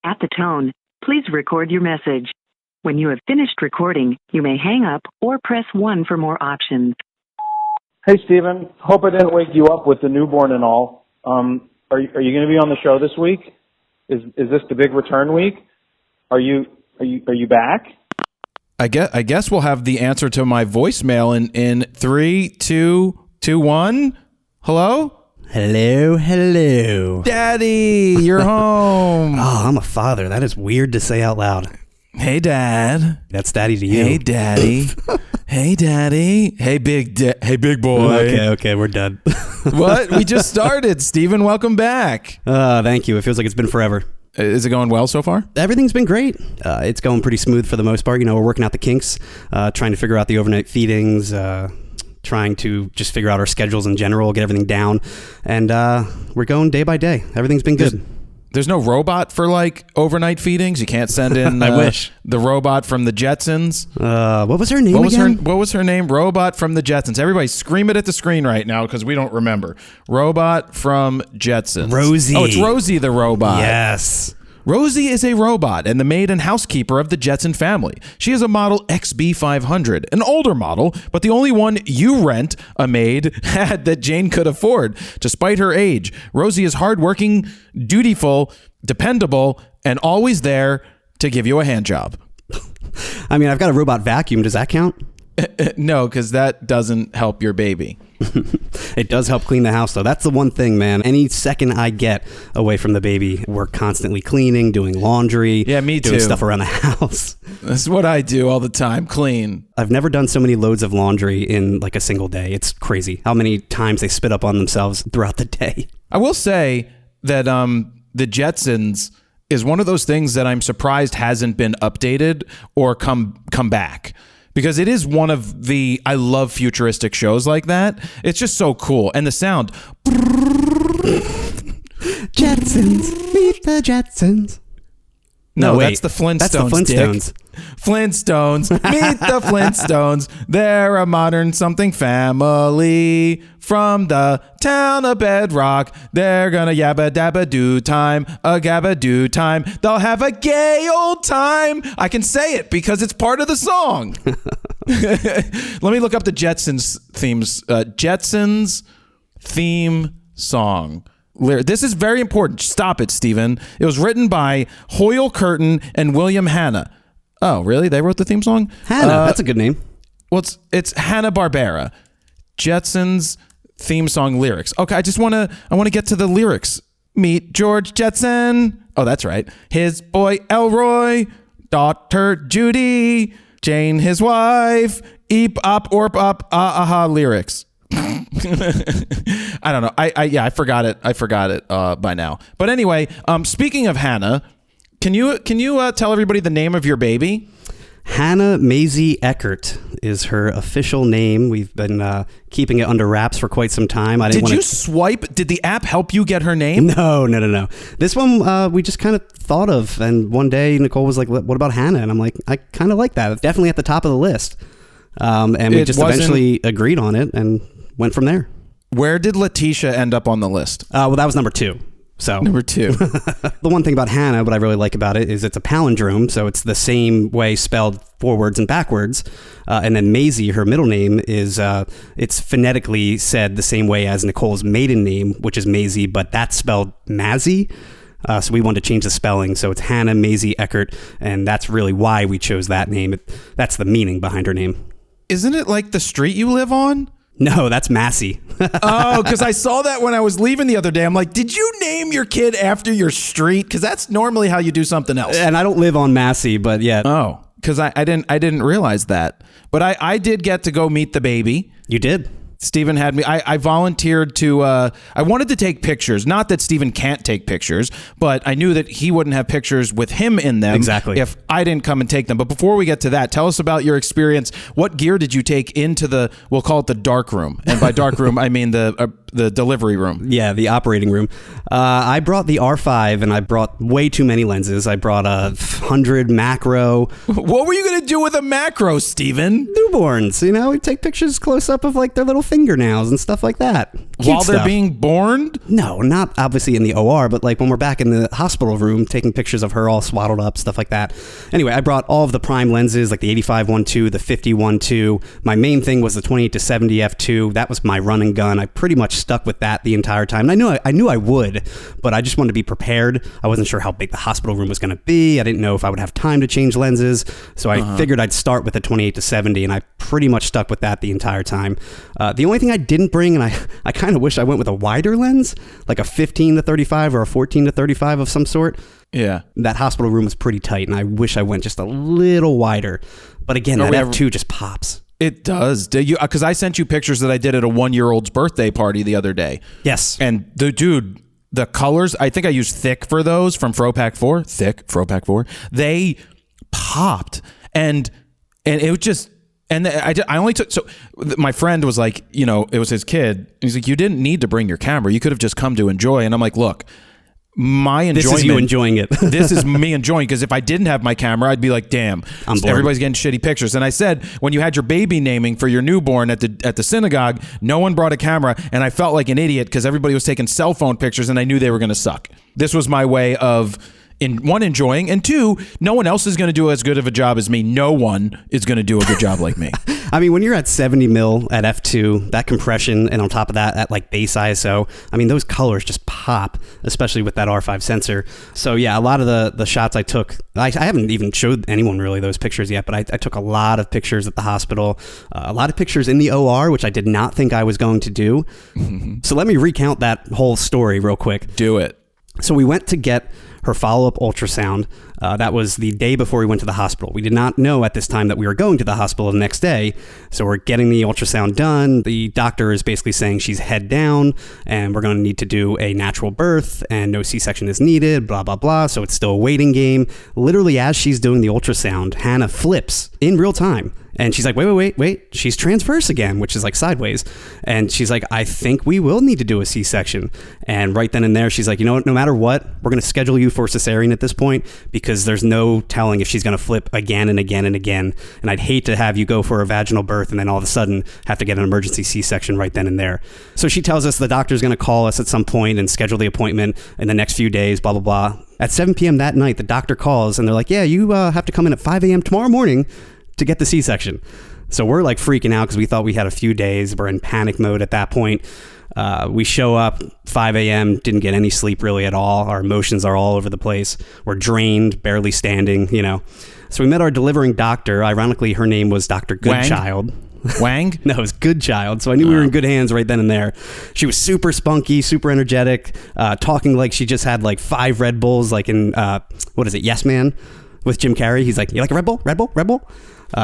At the tone, please record your message. When you have finished recording, you may hang up or press 1 for more options. Hey, Steven. Hope I didn't wake you up with the newborn and all. Are you going to be on the show this week? Is this the big return week? Are you back? I guess we'll have the answer to my voicemail in 3, 2, 1. Hello? Hello. Daddy, you're home. Oh, I'm a father. That is weird to say out loud. Hey, Dad. That's Daddy to you. Hey, Daddy. Hey, Daddy. Hey, big boy. Okay, we're done. What? We just started. Steven, welcome back. Thank you. It feels like it's been forever. Is it going well so far? Everything's been great. It's going pretty smooth for the most part. You know, we're working out the kinks, trying to figure out the overnight feedings, trying to just figure out our schedules in general, get everything down. And we're going day by day. Everything's been good. There's no robot for like overnight feedings? You can't send in I wish. The robot from the Jetsons? What was her name again? What was her name? Robot from the Jetsons. Everybody scream it at the screen right now because we don't remember. Robot from Jetsons. Rosie. Oh, it's Rosie the robot. Yes. Rosie is a robot and the maid and housekeeper of the Jetson family. She is a model XB500, an older model, but the only one you rent a maid had that Jane could afford. Despite her age, Rosie is hardworking, dutiful, dependable, and always there to give you a hand job. I mean, I've got a robot vacuum. Does that count? No, because that doesn't help your baby. It does help clean the house, though. That's the one thing, man. Any second I get away from the baby, we're constantly cleaning, doing laundry. Yeah, me too. Doing stuff around the house. That's what I do all the time, clean. I've never done so many loads of laundry in like a single day. It's crazy how many times they spit up on themselves throughout the day. I will say that the Jetsons is one of those things that I'm surprised hasn't been updated or come back. Because it is one of the, I love futuristic shows like that. It's just so cool. And the sound. Jetsons, meet the Jetsons. No, wait, that's the Flintstones. That's the Flintstones. Dick. Flintstones, meet the Flintstones. They're a modern something family from the town of Bedrock. They're gonna yabba dabba do time, a gabba do time. They'll have a gay old time. I can say it because it's part of the song. Let me look up the Jetsons themes. Jetsons theme song. This is very important. Stop it, Steven. It was written by Hoyle Curtin and William Hanna. Oh, really? They wrote the theme song? Hanna, that's a good name. Well, it's Hanna-Barbera. Jetsons theme song lyrics. Okay, I want to get to the lyrics. Meet George Jetson. Oh, that's right. His boy Elroy, daughter Judy, Jane his wife, eep op orp op aha lyrics. I don't know. I forgot it by now. But anyway, speaking of Hannah, can you tell everybody the name of your baby? Hannah Maisie Eckert is her official name. We've been keeping it under wraps for quite some time. Did you swipe? Did the app help you get her name? No. This one we just kind of thought of, and one day Nicole was like, "What about Hannah?" And I'm like, "I kind of like that. It's definitely at the top of the list." And we just eventually agreed on it and went from there. Where did Letitia end up on the list? Well, that was number 2. So number 2. The one thing about Hannah, what I really like about it is it's a palindrome. So it's the same way spelled forwards and backwards. And then Maisie, her middle name, is it's phonetically said the same way as Nicole's maiden name, which is Maisie, but that's spelled Mazzie. So we wanted to change the spelling. So it's Hannah Maisie Eckert. And that's really why we chose that name. That's the meaning behind her name. Isn't it like the street you live on? No, that's Massey. Oh, because I saw that when I was leaving the other day. I'm like, did you name your kid after your street? Because that's normally how you do something else. And I don't live on Massey, but yeah. Oh, because I didn't realize that. But I did get to go meet the baby. You did? Steven had me. I volunteered to. I wanted to take pictures. Not that Steven can't take pictures, but I knew that he wouldn't have pictures with him in them. Exactly. If I didn't come and take them. But before we get to that, tell us about your experience. What gear did you take into the? We'll call it the dark room. And by dark room, I mean the the delivery room. Yeah, the operating room. I brought the R5 and I brought way too many lenses. I brought a 100 macro. What were you going to do with a macro, Steven? Newborns, we take pictures close up of like their little fingernails and stuff like that. Cute While they're stuff. being born? No, not obviously in the OR, but like when we're back in the hospital room taking pictures of her all swaddled up, stuff like that. Anyway, I brought all of the prime lenses, like the 85-1.2, the 50-1.2. My main thing was the 28-70 f2. That was my run and gun. I pretty much stuck with that the entire time. And I knew I would, but I just wanted to be prepared. I wasn't sure how big the hospital room was going to be. I didn't know if I would have time to change lenses. So I figured I'd start with the 28-70, and I pretty much stuck with that the entire time. The only thing I didn't bring, and I kind of wish I went with a wider lens, like a 15-35 or a 14-35 of some sort. Yeah. That hospital room was pretty tight, and I wish I went just a little wider. But again, that f2 just pops. It does. Because I sent you pictures that I did at a 1-year-old's birthday party the other day. Yes. And the colors, I think I used thick for those from FroPack 4. Thick, FroPack 4. They popped. And it was just... And I only took... So my friend was like, it was his kid. He's like, you didn't need to bring your camera. You could have just come to enjoy. And I'm like, look... My enjoyment. This is you enjoying it. This is me enjoying, because if I didn't have my camera, I'd be like, damn, everybody's getting shitty pictures. And I said, when you had your baby naming for your newborn at the synagogue, no one brought a camera, and I felt like an idiot because everybody was taking cell phone pictures, and I knew they were going to suck. This was my way of, enjoying, and 2, no one else is going to do as good of a job as me. No one is going to do a good job like me. I mean, when you're at 70 mil at f2, that compression, and on top of that at like base ISO, I mean, those colors just pop, especially with that R5 sensor. So yeah, a lot of the shots I took, I haven't even showed anyone really those pictures yet, but I took a lot of pictures at the hospital, a lot of pictures in the OR, which I did not think I was going to do. So let me recount that whole story real quick. Do it. So we went to get her follow-up ultrasound. That was the day before we went to the hospital. We did not know at this time that we were going to the hospital the next day. So we're getting the ultrasound done. The doctor is basically saying she's head down and we're going to need to do a natural birth and no C-section is needed, blah, blah, blah. So it's still a waiting game. Literally, as she's doing the ultrasound, Hannah flips in real time. And she's like, wait. She's transverse again, which is like sideways. And she's like, I think we will need to do a C-section. And right then and there, she's like, no matter what, we're going to schedule you for cesarean at this point because there's no telling if she's going to flip again and again and again. And I'd hate to have you go for a vaginal birth and then all of a sudden have to get an emergency C-section right then and there. So she tells us the doctor's going to call us at some point and schedule the appointment in the next few days, blah, blah, blah. At 7 p.m. that night, the doctor calls and they're like, yeah, you have to come in at 5 a.m. tomorrow morning to get the C-section. So we're like freaking out because we thought we had a few days. We're in panic mode at that point. We show up 5 a.m., didn't get any sleep really at all. Our emotions are all over the place. We're drained, barely standing, So we met our delivering doctor. Ironically, her name was Dr. Goodchild. Wang? No, it was Goodchild. So I knew we were in good hands right then and there. She was super spunky, super energetic, talking like she just had like 5 Red Bulls, like in, Yes Man with Jim Carrey. He's like, you like a Red Bull? Red Bull? Red Bull?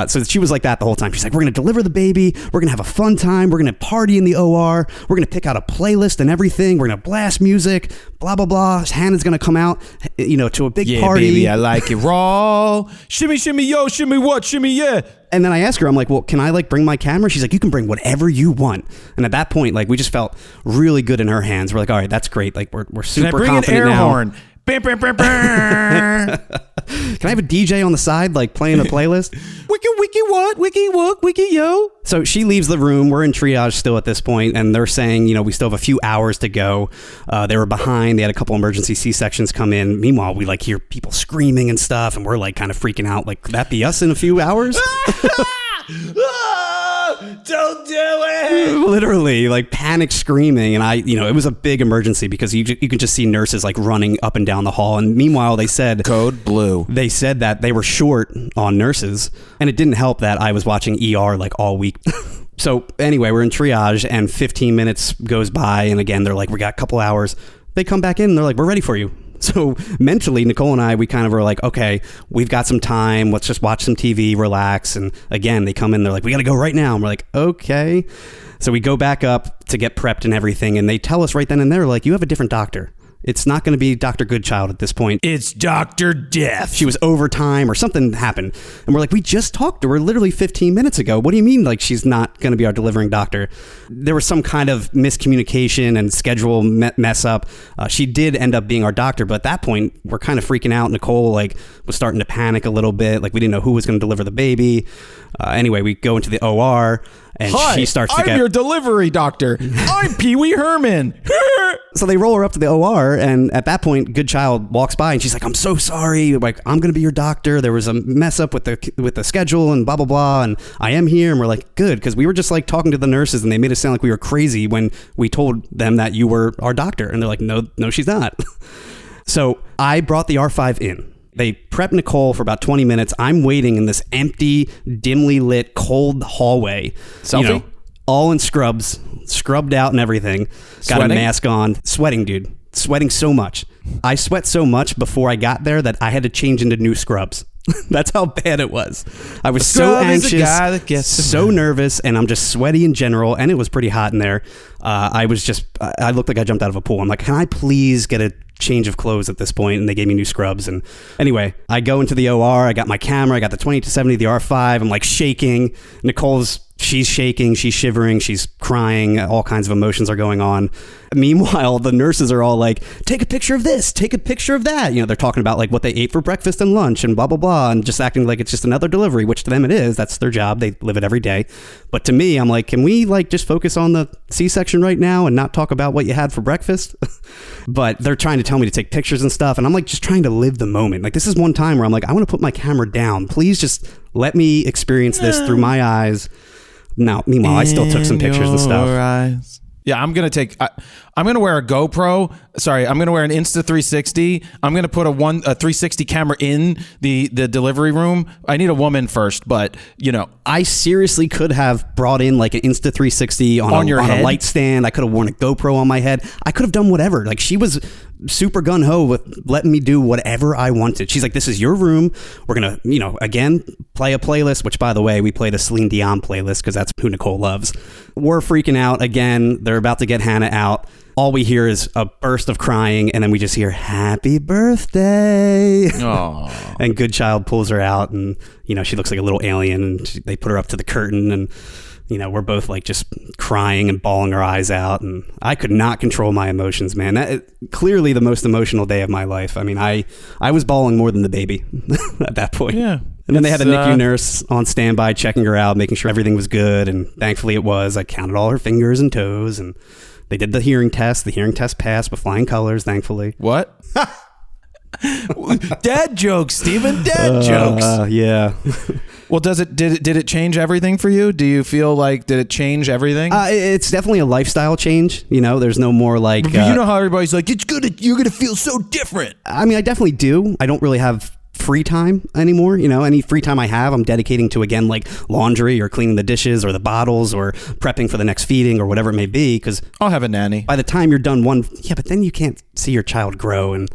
So she was like that the whole time. She's like, we're going to deliver the baby. We're going to have a fun time. We're going to party in the OR. We're going to pick out a playlist and everything. We're going to blast music, blah, blah, blah. Hannah's going to come out, to a big party. Yeah, baby, I like it raw. Shimmy, shimmy, yo, shimmy what, shimmy, yeah. And then I asked her, I'm like, well, can I like bring my camera? She's like, you can bring whatever you want. And at that point, like we just felt really good in her hands. We're like, all right, that's great. Like we're super confident an air now. Horn? Bam, bam, bam, bam. Can I have a DJ on the side, like playing a playlist? Wiki yo. So she leaves the room. We're in triage still at this point, and they're saying, we still have a few hours to go. They were behind. They had a couple emergency C-sections come in. Meanwhile, we like hear people screaming and stuff, and we're like kind of freaking out. Like, could that be us in a few hours? Don't do it. Literally, like panic screaming. And it was a big emergency because you can just see nurses like running up and down the hall. And meanwhile, they said code blue. They said that they were short on nurses, and it didn't help that I was watching ER like all week. So anyway, we're in triage and 15 minutes goes by. And again, they're like, we got a couple hours. They come back in and they're like, we're ready for you. So mentally, Nicole and I, we kind of were like, okay, we've got some time. Let's just watch some TV, relax. And again, they come in, they're like, we got to go right now. And we're like, okay. So we go back up to get prepped and everything. And they tell us right then and there, like, you have a different doctor. It's not going to be Dr. Goodchild at this point. It's Dr. Death. She was overtime or something happened. And we're like, we just talked to her literally 15 minutes ago. What do you mean, like, she's not going to be our delivering doctor? There was some kind of miscommunication and schedule mess up. She did end up being our doctor, but at that point, we're kind of freaking out. Nicole, like, was starting to panic a little bit. Like, we didn't know who was going to deliver the baby. Anyway, we go into the OR, and she starts to I'm your delivery doctor. I'm Pee-wee Herman. So they roll her up to the OR, and at that point, Goodchild walks by, and she's like, I'm so sorry. Like, I'm going to be your doctor. There was a mess up with the schedule and blah, blah, blah, and I am here. And we're like, good, because we were just like talking to the nurses, and they made us sound like we were crazy when we told them that you were our doctor. And they're like, no, she's not. So I brought the R5 in. They prep Nicole for about 20 minutes. I'm waiting in this empty, dimly lit, cold hallway. Selfie? All in scrubs, scrubbed out and everything. Got Sweating? a mask on. Sweating, dude. Sweating so much. I sweat so much before I got there that I had to change into new scrubs. That's how bad it was. I was so anxious, so nervous, and I'm just sweaty in general, and it was pretty hot in there. I looked like I jumped out of a pool. I'm like, can I please get a change of clothes at this point? And they gave me new scrubs. And anyway, I go into the OR. I got my camera. I got the 20-70, the R5. I'm like shaking. She's shaking, she's shivering, she's crying, all kinds of emotions are going on. Meanwhile, the nurses are all like, take a picture of this, take a picture of that. They're talking about like what they ate for breakfast and lunch and blah, blah, blah, and just acting like it's just another delivery, which to them it is. That's their job. They live it every day. But to me, I'm like, can we like just focus on the C-section right now and not talk about what you had for breakfast? But they're trying to tell me to take pictures and stuff. And I'm like, just trying to live the moment. Like, this is one time where I'm like, I want to put my camera down. Please just let me experience this through my eyes. Now, meanwhile, I still took some pictures and stuff. Eyes. Yeah, I'm going to wear a GoPro. Sorry, I'm going to wear an Insta360. I'm going to put a 360 camera in the delivery room. I need a woman first, but I seriously could have brought in like an Insta360 on a light stand. I could have worn a GoPro on my head. I could have done whatever. Like, she was super gung-ho with letting me do whatever I wanted. She's like, this is your room. We're going to, again, play a playlist, which, by the way, we played a Celine Dion playlist because that's who Nicole loves. We're freaking out again. They're about to get Hannah out. All we hear is a burst of crying, and then we just hear, happy birthday. Aww. And Goodchild pulls her out, and, she looks like a little alien, and they put her up to the curtain, and, we're both like just crying and bawling our eyes out, and I could not control my emotions, man. That clearly the most emotional day of my life. I mean, I was bawling more than the baby at that point. Yeah. And then they had the NICU nurse on standby, checking her out, making sure everything was good, and thankfully it was. I counted all her fingers and toes, and they did the hearing test. The hearing test passed with flying colors, thankfully. What? Dad jokes, Steven. Dad jokes. Yeah. Well, did it change everything for you? Do you feel like, did it change everything? It's definitely a lifestyle change. There's no more like... you know how everybody's like, you're going to feel so different. I mean, I definitely do. I don't really have free time anymore. Any free time I have, I'm dedicating to, again, like laundry or cleaning the dishes or the bottles or prepping for the next feeding or whatever it may be. Because I'll have a nanny. By the time you're done but then you can't see your child grow, and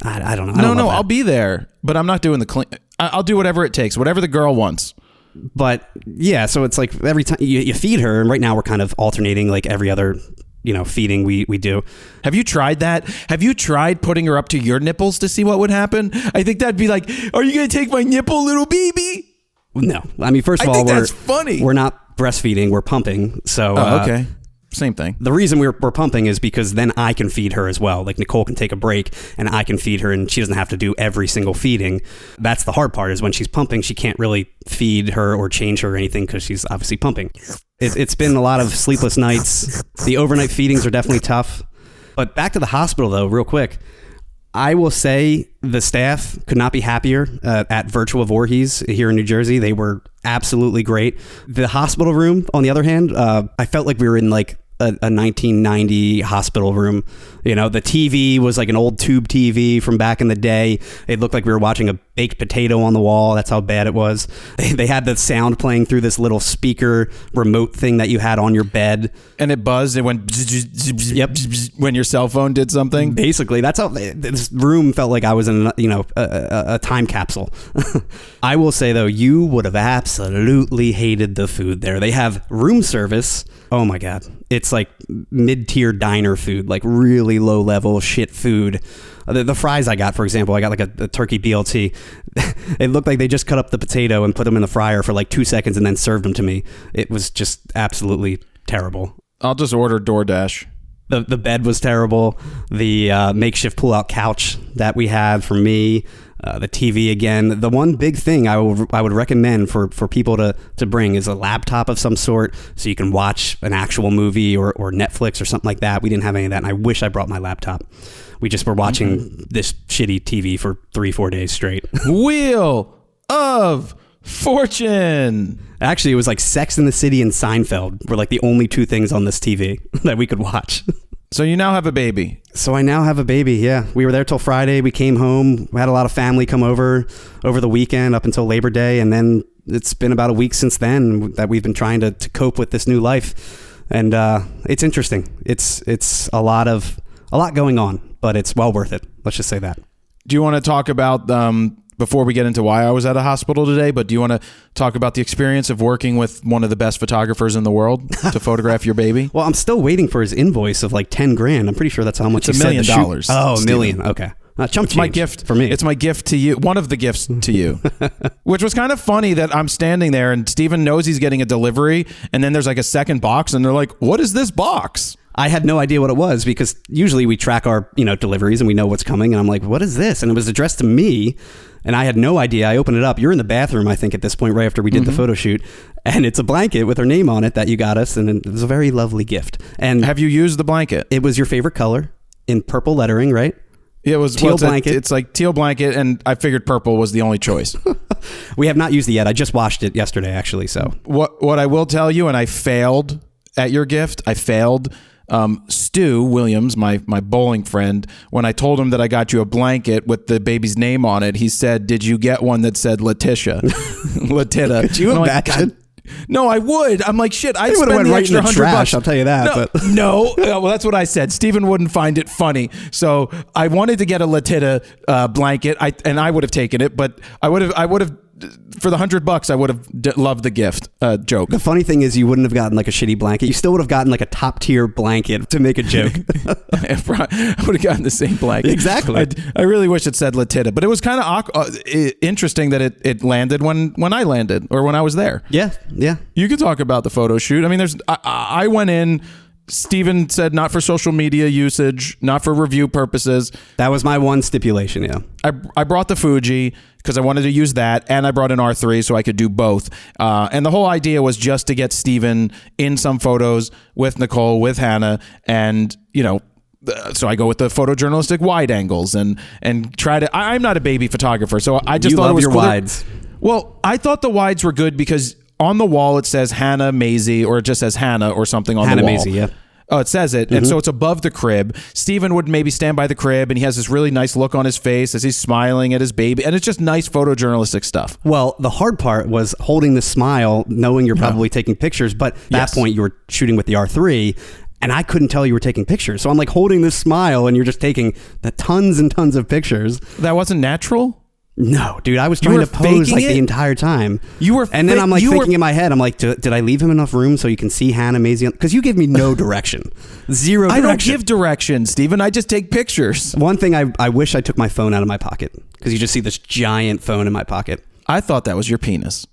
I don't know. No, I'll be there, but I'm not doing the clean. I'll do whatever it takes, whatever the girl wants. But yeah, so it's like every time you feed her, and right now we're kind of alternating like every other feeding we do. Have you tried that? Have you tried putting her up to your nipples to see what would happen? I think that'd be like, are you going to take my nipple, little baby? No. I mean, first of all, that's funny. We're not breastfeeding, we're pumping. So okay. Same thing. The reason we're pumping is because then I can feed her as well. Like, Nicole can take a break and I can feed her, and she doesn't have to do every single feeding. That's the hard part, is when she's pumping, she can't really feed her or change her or anything because she's obviously pumping. It's been a lot of sleepless nights. The overnight feedings are definitely tough. But back to the hospital, though, real quick. I will say the staff could not be happier at Virtual Voorhees here in New Jersey. They were absolutely great. The hospital room, on the other hand, I felt like we were in like a 1990 hospital room. The TV was like an old tube TV from back in the day. It looked like we were watching a baked potato on the wall. That's how bad it was. They had the sound playing through this little speaker remote thing that you had on your bed. And it buzzed. It went yep, when your cell phone did something. Basically, that's how this room felt like I was in a time capsule. I will say, though, you would have absolutely hated the food there. They have room service. Oh, my God. It's like mid-tier diner food, like really low-level shit food. The fries I got, for example, I got like a turkey BLT. It looked like they just cut up the potato and put them in the fryer for like 2 seconds and then served them to me. It was just absolutely terrible. I'll just order DoorDash. The bed was terrible. The makeshift pull-out couch that we had for me. The TV again. The one big thing I would recommend for people to bring is a laptop of some sort so you can watch an actual movie or Netflix or something like that. We didn't have any of that, and I wish I brought my laptop. We just were watching this shitty TV for 3-4 days straight. Wheel of Fortune. Actually, it was like Sex and the City and Seinfeld were like the only 2 things on this TV that we could watch. So you now have a baby. So I now have a baby, yeah. We were there till Friday. We came home. We had a lot of family come over the weekend up until Labor Day. And then it's been about a week since then that we've been trying to cope with this new life. And it's interesting. It's a lot going on, but it's well worth it. Let's just say that. Do you want to talk about, before we get into why I was at a hospital today, but do you want to talk about the experience of working with one of the best photographers in the world to photograph your baby? Well, I'm still waiting for his invoice of like $10,000. I'm pretty sure that's how much it's he $1 million. said to shoot. Oh, Steven. $1 million. Okay. Chump It's my change gift for me. It's my gift to you. One of the gifts to you, which was kind of funny that I'm standing there and Steven knows he's getting a delivery. And then there's like a second box and they're like, what is this box? I had no idea what it was because usually we track our, deliveries and we know what's coming. And I'm like, what is this? And it was addressed to me. And I had no idea. I opened it up. You're in the bathroom, I think, at this point, right after we did the photo shoot. And it's a blanket with her name on it that you got us. And it was a very lovely gift. And have you used the blanket? It was your favorite color in purple lettering, right? It was teal blanket. It's like teal blanket. And I figured purple was the only choice. We have not used it yet. I just washed it yesterday, actually. So what I will tell you, and I failed at your gift. I failed. Stu Williams, my bowling friend, when I told him that I got you a blanket with the baby's name on it, he said, did you get one that said Letitia? Latita. Could you imagine? No, I would. I'm like, shit, I'd spend went the right extra in the trash, $100. I'll tell you that. No. Well, that's what I said. Steven wouldn't find it funny. So I wanted to get a Latita blanket, and I would have taken it, but I would have for the $100, I would have loved the gift. Joke. The funny thing is, you wouldn't have gotten like a shitty blanket. You still would have gotten like a top tier blanket to make a joke. I would have gotten the same blanket. Exactly. I really wish it said Latita, but it was kind of interesting that it landed when I landed or when I was there. Yeah. You could talk about the photo shoot. I mean, I went in. Steven said not for social media usage, not for review purposes. That was my one stipulation, yeah. I brought the Fuji because I wanted to use that, and I brought an R3 so I could do both. And the whole idea was just to get Steven in some photos with Nicole, with Hannah, and, so I go with the photojournalistic wide angles and try to... I'm not a baby photographer, so I just thought it was your cooler. wides. Well, I thought the wides were good because... on the wall, it says Hannah Maisie, or it just says Hannah or something on Hannah the wall. Maisie, yeah. Oh, it says it. And so it's above the crib. Steven would maybe stand by the crib, and he has this really nice look on his face as he's smiling at his baby. And it's just nice photojournalistic stuff. Well, the hard part was holding the smile, knowing you're probably taking pictures. But at that point, you were shooting with the R3, and I couldn't tell you were taking pictures. So I'm like holding this smile, and you're just taking the tons and tons of pictures. That wasn't natural? No, dude, I was trying to pose like the entire time. And then I'm like thinking in my head, I'm like, did I leave him enough room so you can see Hannah Maisie? Because you give me no direction. Zero direction. I don't give direction, Steven. I just take pictures. One thing, I wish I took my phone out of my pocket because you just see this giant phone in my pocket. I thought that was your penis.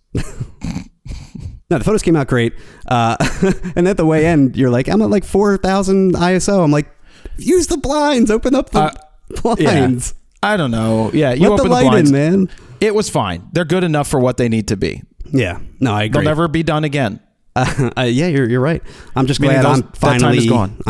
No, the photos came out great. And at the way end, you're like, I'm at like 4,000 ISO. I'm like, use the blinds, open up the blinds. Yeah. I don't know. Yeah, you let open the light the blinds. in, man. It was fine. They're good enough for what they need to be. Yeah. No, I agree. They'll never be done again. Yeah, you're right. I'm just glad I'm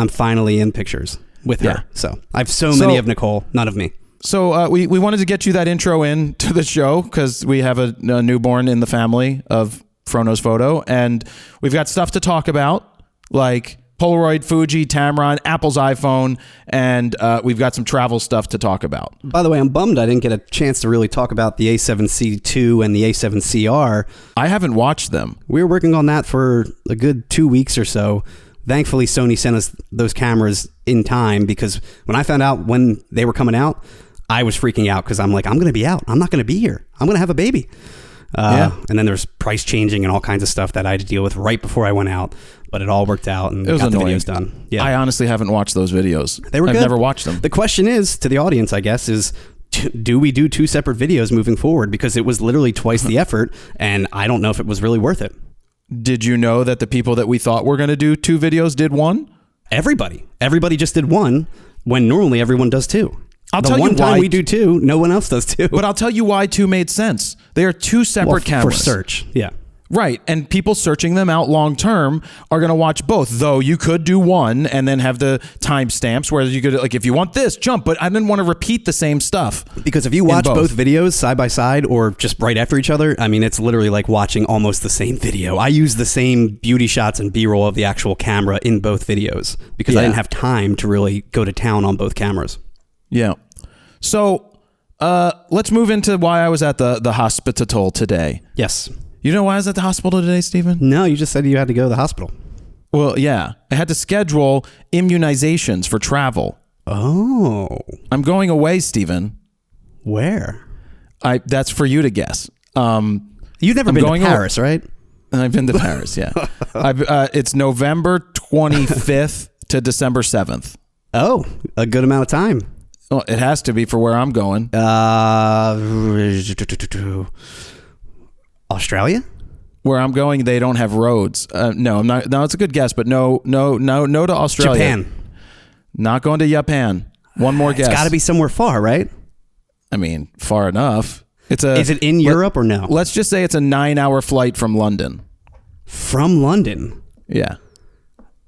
finally in pictures with her. So I have so many of Nicole, none of me. So we wanted to get you that intro in to the show because we have a newborn in the family of Frono's Photo, and we've got stuff to talk about like Polaroid, Fuji, Tamron, Apple's iPhone, and we've got some travel stuff to talk about. By the way, I'm bummed I didn't get a chance to really talk about the A7C II and the A7CR. I haven't watched them. We were working on that for a good 2 weeks or so. Thankfully, Sony sent us those cameras in time because when I found out when they were coming out, I was freaking out because I'm like, I'm going to be out. I'm not going to be here. I'm going to have a baby. And then there's price changing and all kinds of stuff that I had to deal with right before I went out. But it all worked out and It was got annoying. the videos done. Yeah. I honestly haven't watched those videos. They were I've good. never watched them. The question is, to the audience, I guess, is do we do 2 separate videos moving forward? Because it was literally twice the effort, and I don't know if it was really worth it. Did you know that the people that we thought were going to do 2 videos did 1? Everybody just did 1 when normally everyone does 2. I'll the tell one you time why. we do 2, no one else does 2. But I'll tell you why 2 made sense. They are 2 separate cameras. For search, yeah. Right. And people searching them out long term are going to watch both. Though you could do 1 and then have the timestamps where you could, like, if you want this, jump. But I didn't want to repeat the same stuff. Because if you watch both videos side by side or just right after each other, I mean, it's literally like watching almost the same video. I use the same beauty shots and B-roll of the actual camera in both videos because I didn't have time to really go to town on both cameras. Yeah. So let's move into why I was at the hospital today. Yes. You know why I was at the hospital today, Stephen? No, you just said you had to go to the hospital. Well, yeah. I had to schedule immunizations for travel. Oh. I'm going away, Stephen. Where? That's for you to guess. You've never been to Paris, right? I've been to Paris, yeah. It's November 25th to December 7th. Oh, a good amount of time. Well, it has to be for where I'm going. Australia? Where I'm going, they don't have roads. No, I'm not. No, it's a good guess, but no to Australia. Japan. Not going to Japan. One more guess. It's got to be somewhere far, right? I mean, far enough. Is it in Europe or no? Let's just say it's a 9-hour flight from London. From London? Yeah.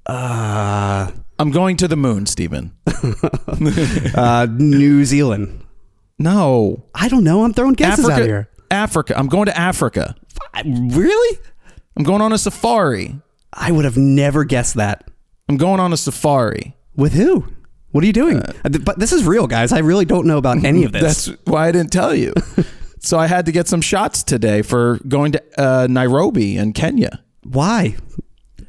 I'm going to the moon, Stephen. New Zealand. No. I don't know. I'm throwing guesses out here. Africa. I'm going to Africa. Really? I'm going on a safari. I would have never guessed that. I'm going on a safari. With who? What are you doing? But this is real, guys. I really don't know about any of this. That's why I didn't tell you. So I had to get some shots today for going to Nairobi in Kenya. Why?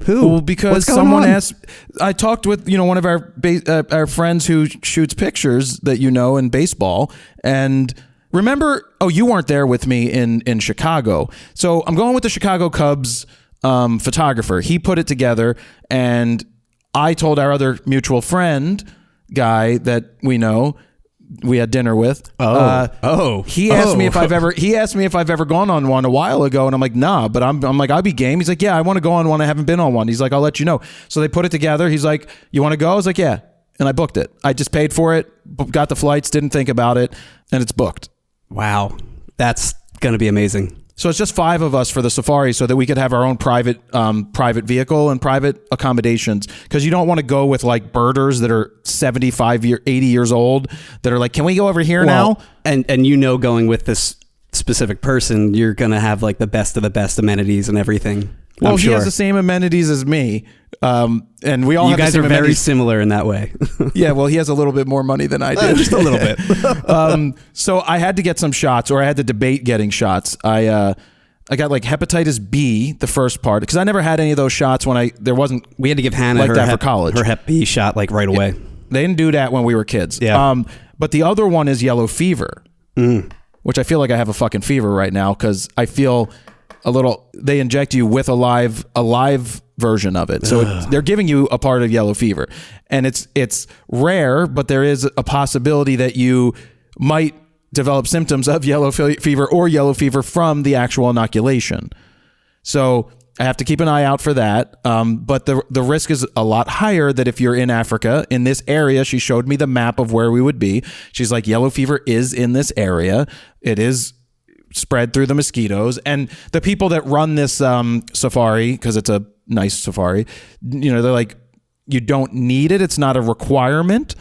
Who? Well, because someone asked. I talked with one of our friends who shoots pictures that in baseball, and remember, you weren't there with me in Chicago. So I'm going with the Chicago Cubs photographer. He put it together, and I told our other mutual friend guy that we had dinner with. He asked me if I've ever gone on one a while ago, and I'm like, nah, but I'm like, I'll be game. He's like, yeah, I want to go on one. I haven't been on one. He's like, I'll let you know. So they put it together. He's like, you want to go? I was like, yeah. And I booked it. I just paid for it, got the flights, didn't think about it, and it's booked. Wow. That's going to be amazing. So it's just 5 of us for the safari so that we could have our own private vehicle and private accommodations. Because you don't want to go with like birders that are 80 years old that are like, can we go over here now? And going with this specific person, you're going to have like the best of the best amenities and everything. Well, he has the same amenities as me. And we all have the same amenities. You guys are very similar in that way. Yeah, well, he has a little bit more money than I did. Just a little bit. So I had to get some shots, or I had to debate getting shots. I got like hepatitis B, the first part, because I never had any of those shots when we had to give Hannah for college. Her hep B shot like right away. They didn't do that when we were kids. Yeah. But the other one is yellow fever, which I feel like I have a fucking fever right now because I feel they inject you with a live version of it. So they're giving you a part of yellow fever, and it's rare, but there is a possibility that you might develop symptoms of yellow fever or yellow fever from the actual inoculation. So I have to keep an eye out for that. But the risk is a lot higher that if you're in Africa, in this area, she showed me the map of where we would be. She's like, yellow fever is in this area. It is spread through the mosquitoes, and the people that run this safari, because it's a nice safari, they're like, you don't need it. It's not a requirement.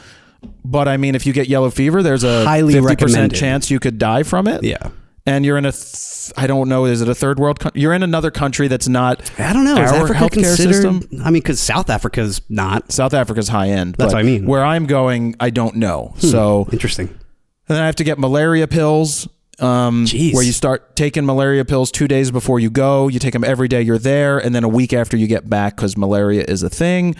But I mean, if you get yellow fever, there's a highly 50% chance you could die from it. Yeah. And you're in I don't know, is it a third world country? You're in another country that's not I don't know. Is our Africa healthcare system? I mean, because South Africa's not. South Africa's high end. That's what I mean. Where I'm going, I don't know. So interesting. And then I have to get malaria pills. Where you start taking malaria pills 2 days before you go. You take them every day you're there, and then a week after you get back, because malaria is a thing.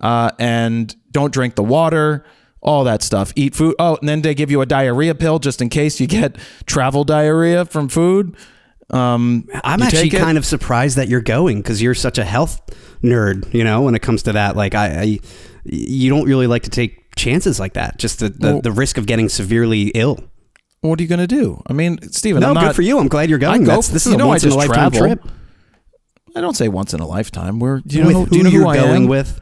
And don't drink the water, all that stuff. Eat food. Oh, and then they give you a diarrhea pill just in case you get travel diarrhea from food. I'm actually kind of surprised that you're going because you're such a health nerd, when it comes to that. Like you don't really like to take chances like that. Just the risk of getting severely ill. What are you going to do? I mean, Steven, good for you. I'm glad you're going. This is a once in a lifetime trip. I don't say once in a lifetime. Do you know who you're going with?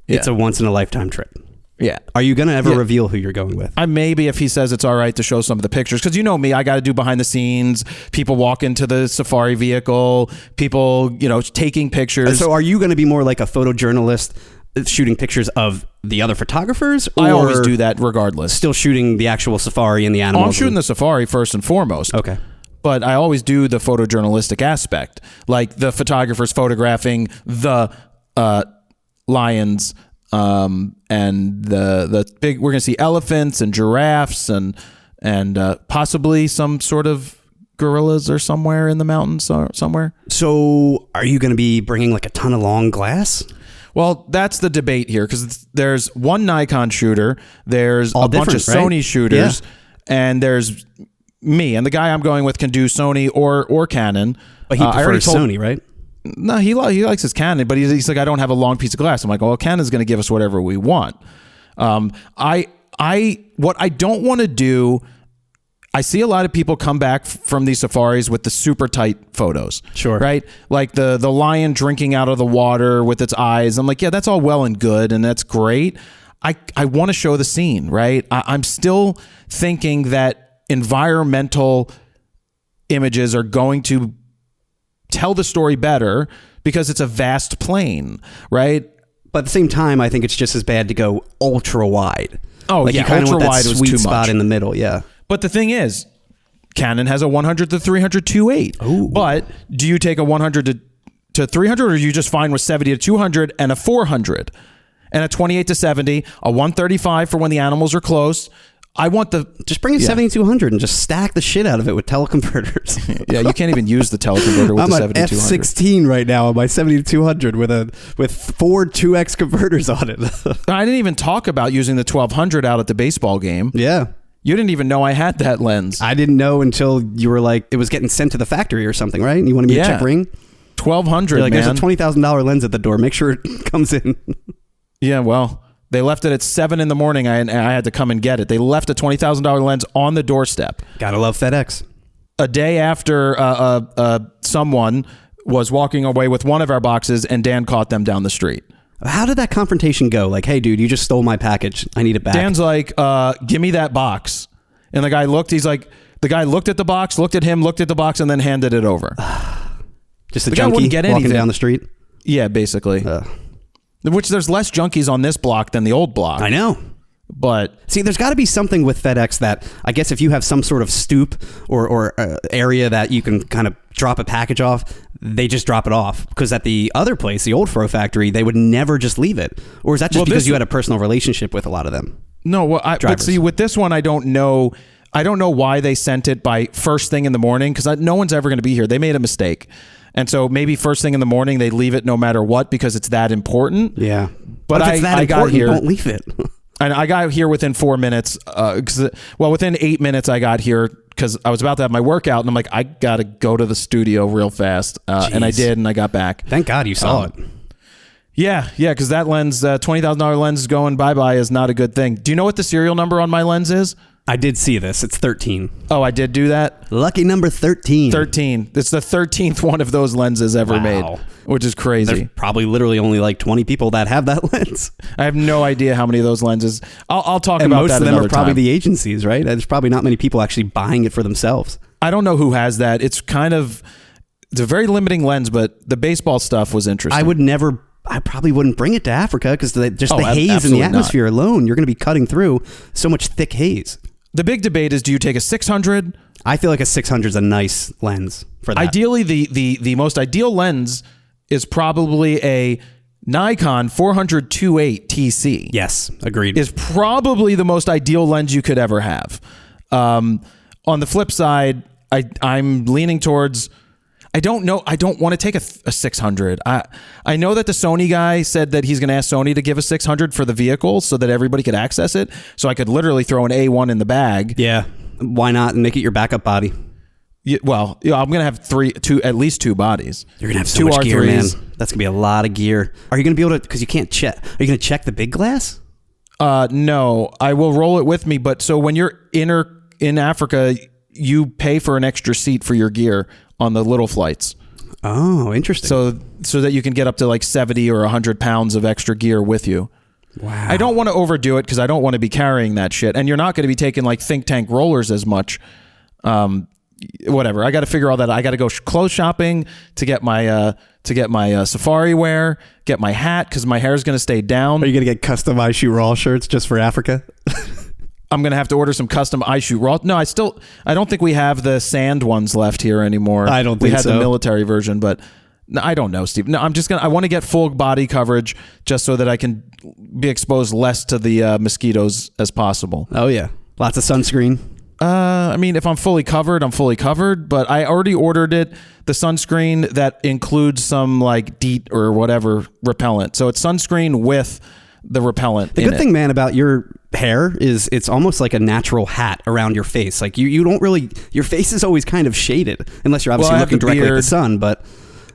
It's a once in a lifetime trip. Yeah. Are you going to ever reveal who you're going with? Maybe if he says it's all right to show some of the pictures. Because you know me, I got to do behind the scenes. People walk into the safari vehicle. People, taking pictures. So are you going to be more like a photojournalist shooting pictures of the other photographers? Or I always do that regardless. Still shooting the actual safari and the animals? I'm shooting the safari first and foremost. Okay. But I always do the photojournalistic aspect. Like the photographers photographing the lions, and the big, we're going to see elephants and giraffes and possibly some sort of gorillas or somewhere in the mountains somewhere. So are you going to be bringing like a ton of long glass? Well, that's the debate here because there's one Nikon shooter, there's a bunch of Sony shooters, and there's me. And the guy I'm going with can do Sony or Canon. But he prefers Sony, right? No, he likes his Canon, but he's like, I don't have a long piece of glass. I'm like, well, Canon's going to give us whatever we want. What I don't want to do, I see a lot of people come back from these safaris with the super tight photos. Sure. Right? Like the lion drinking out of the water with its eyes. I'm like, yeah, that's all well and good, and that's great. I want to show the scene, right? I'm still thinking that environmental images are going to tell the story better because it's a vast plain, right? But at the same time, I think it's just as bad to go ultra wide. Oh, like yeah, you kind of want that ultra wide was sweet too spot much in the middle, yeah. But the thing is, Canon has a 100 to 300 2.8. Ooh. But do you take a 100 to 300, or are you just fine with 70 to 200 and a 400 and a 28 to 70, a 135 for when the animals are close? I want just bring a 7200 and just stack the shit out of it with teleconverters. Yeah, you can't even use the teleconverter with the 7200. I'm at F16 right now on my 7200 with 4 2x converters on it. I didn't even talk about using the 1200 out at the baseball game. Yeah. You didn't even know I had that lens. I didn't know until you were like, it was getting sent to the factory or something, right? And you wanted me to check ring? 1200, like, man. There's a $20,000 lens at the door. Make sure it comes in. Yeah, well, they left it at 7 in the morning. I had to come and get it. They left a $20,000 lens on the doorstep. Gotta love FedEx. A day after someone was walking away with one of our boxes and Dan caught them down the street. How did that confrontation go? Like, hey, dude, you just stole my package. I need it back. Dan's like, give me that box. And the guy looked. He's like, the guy looked at the box, looked at him, looked at the box, and then handed it over. Just a junkie walking down the street? Yeah, basically. Which there's less junkies on this block than the old block. I know. But see, there's got to be something with FedEx that I guess if you have some sort of stoop or area that you can kind of drop a package off, they just drop it off. Because at the other place, the old Fro factory, they would never just leave it. Or is that just because you had a personal relationship with a lot of them? No, but see, with this one, I don't know. I don't know why they sent it by first thing in the morning because no one's ever going to be here. They made a mistake. And so maybe first thing in the morning, they leave it no matter what because it's that important. Yeah. But if it's that important, got here, don't leave it. And I got here within 4 minutes. Within 8 minutes, I got here because I was about to have my workout. And I'm like, I got to go to the studio real fast. And I did, and I got back. Thank God you saw it. Yeah, because that lens, $20,000 lens going bye-bye is not a good thing. Do you know what the serial number on my lens is? I did see this. It's 13. Oh, I did do that? Lucky number 13. 13. It's the 13th one of those lenses ever made, which is crazy. There's probably literally only like 20 people that have that lens. I have no idea how many of those lenses. I'll talk and about most that of them another are probably time. the agencies, right? There's probably not many people actually buying it for themselves. I don't know who has that. It's a very limiting lens, but the baseball stuff was interesting. I probably wouldn't bring it to Africa because the haze in the atmosphere alone, you're going to be cutting through so much thick haze. The big debate is, do you take a 600? I feel like a 600 is a nice lens for that. Ideally, the most ideal lens is probably a Nikon 400 2.8 TC. Yes, agreed. Is probably the most ideal lens you could ever have. On the flip side, I'm leaning towards... I don't know. I don't want to take a 600. I know that the Sony guy said that he's going to ask Sony to give a 600 for the vehicle so that everybody could access it. So I could literally throw an A1 in the bag. Yeah. Why not? And make it your backup body. I'm gonna have at least two bodies. You're gonna have so two much gear, man. R3s. That's gonna be a lot of gear. Are you gonna be able to? Because you can't check. Are you gonna check the big glass? No, I will roll it with me. But so when you're in Africa, you pay for an extra seat for your gear on the little flights. Oh, interesting. So that you can get up to like 70 or 100 pounds of extra gear with you. Wow. I don't want to overdo it because I don't want to be carrying that shit. And you're not going to be taking like think tank rollers as much. Whatever. I got to figure all that. I got to go clothes shopping to get my safari wear, get my hat because my hair is going to stay down. Are you going to get custom I Shoot Raw shirts just for Africa? I'm going to have to order some custom I Shoot Raw. No, I don't think we have the sand ones left here anymore. I don't think we had so. the military version, but no, I don't know, Steve. No, I want to get full body coverage just so that I can be exposed less to the mosquitoes as possible. Oh yeah. Lots of sunscreen. I mean, if I'm fully covered, I'm fully covered, but I already ordered the sunscreen that includes some like DEET or whatever repellent. So it's sunscreen with the repellent. The good thing, man, about your hair is it's almost like a natural hat around your face. Like you don't really, your face is always kind of shaded unless you're obviously looking directly at the sun, but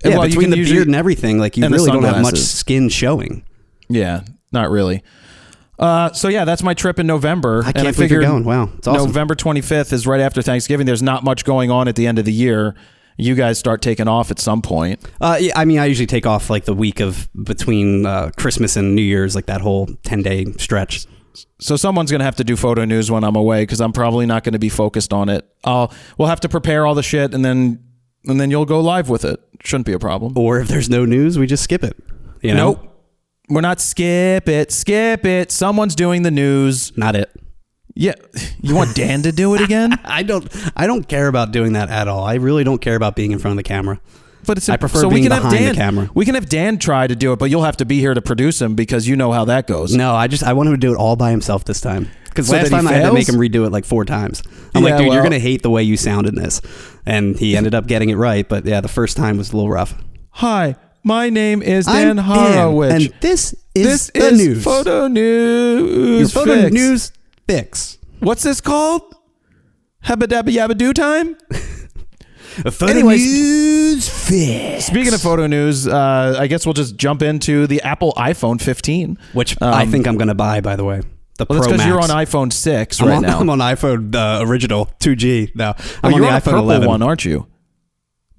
yeah, between the beard and everything, like you really don't have much skin showing. Yeah, not really. So yeah, that's my trip in November. I can't believe you're going. Wow, it's awesome. November 25th is right after Thanksgiving. There's not much going on at the end of the year. You guys start taking off at some point. Yeah, I mean, I usually take off like the week of between Christmas and New Year's, like that whole 10-day stretch. So someone's going to have to do photo news when I'm away because I'm probably not going to be focused on it. We'll have to prepare all the shit and then you'll go live with it. Shouldn't be a problem. Or if there's no news, we just skip it. You know? Nope. We're not skip it. Someone's doing the news. Not it. Yeah. You want Dan to do it again? I don't care about doing that at all. I really don't care about being in front of the camera. But I prefer being behind the camera. We can have Dan try to do it, but you'll have to be here to produce him because you know how that goes. No, I want him to do it all by himself this time. Because last time I had to make him redo it like 4 times. I'm like, dude, you're going to hate the way you sound in this. And he ended up getting it right. But yeah, the first time was a little rough. Hi, my name is Dan Horowitz. And this is the news. Photo News. Your photo news fix. What's this called? Habba dabba yabba do time? News fix. Speaking of photo news, I guess we'll just jump into the Apple iPhone 15. Which I think I'm going to buy, by the way. That's because you're on iPhone 6 now. now. I'm on iPhone original 2G now. I'm on the iPhone iPhone 11 one, aren't you?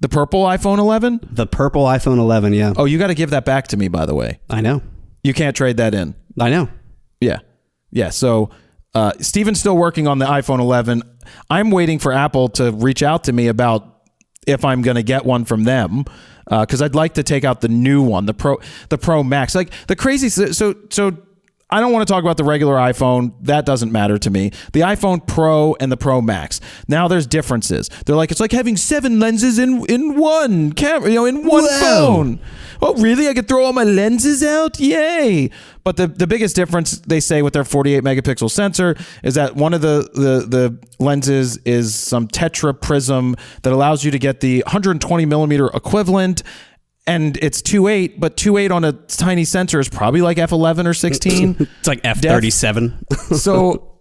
The purple iPhone 11? The purple iPhone 11, yeah. Oh, you got to give that back to me, by the way. I know. You can't trade that in. I know. Yeah. So Steven's still working on the iPhone 11. I'm waiting for Apple to reach out to me about if I'm going to get one from them because I'd like to take out the new one, the Pro Max. Like the crazy. So I don't want to talk about the regular iPhone. That doesn't matter to me. The iPhone Pro and the Pro Max. Now there's differences. They're like, it's like having 7 lenses in one camera, in one phone. Oh, really? I could throw all my lenses out? Yay. But the biggest difference, they say, with their 48 megapixel sensor is that one of the lenses is some tetra prism that allows you to get the 120 millimeter equivalent. And it's 2.8, but 2.8 on a tiny sensor is probably like f11 or 16. It's like f37. So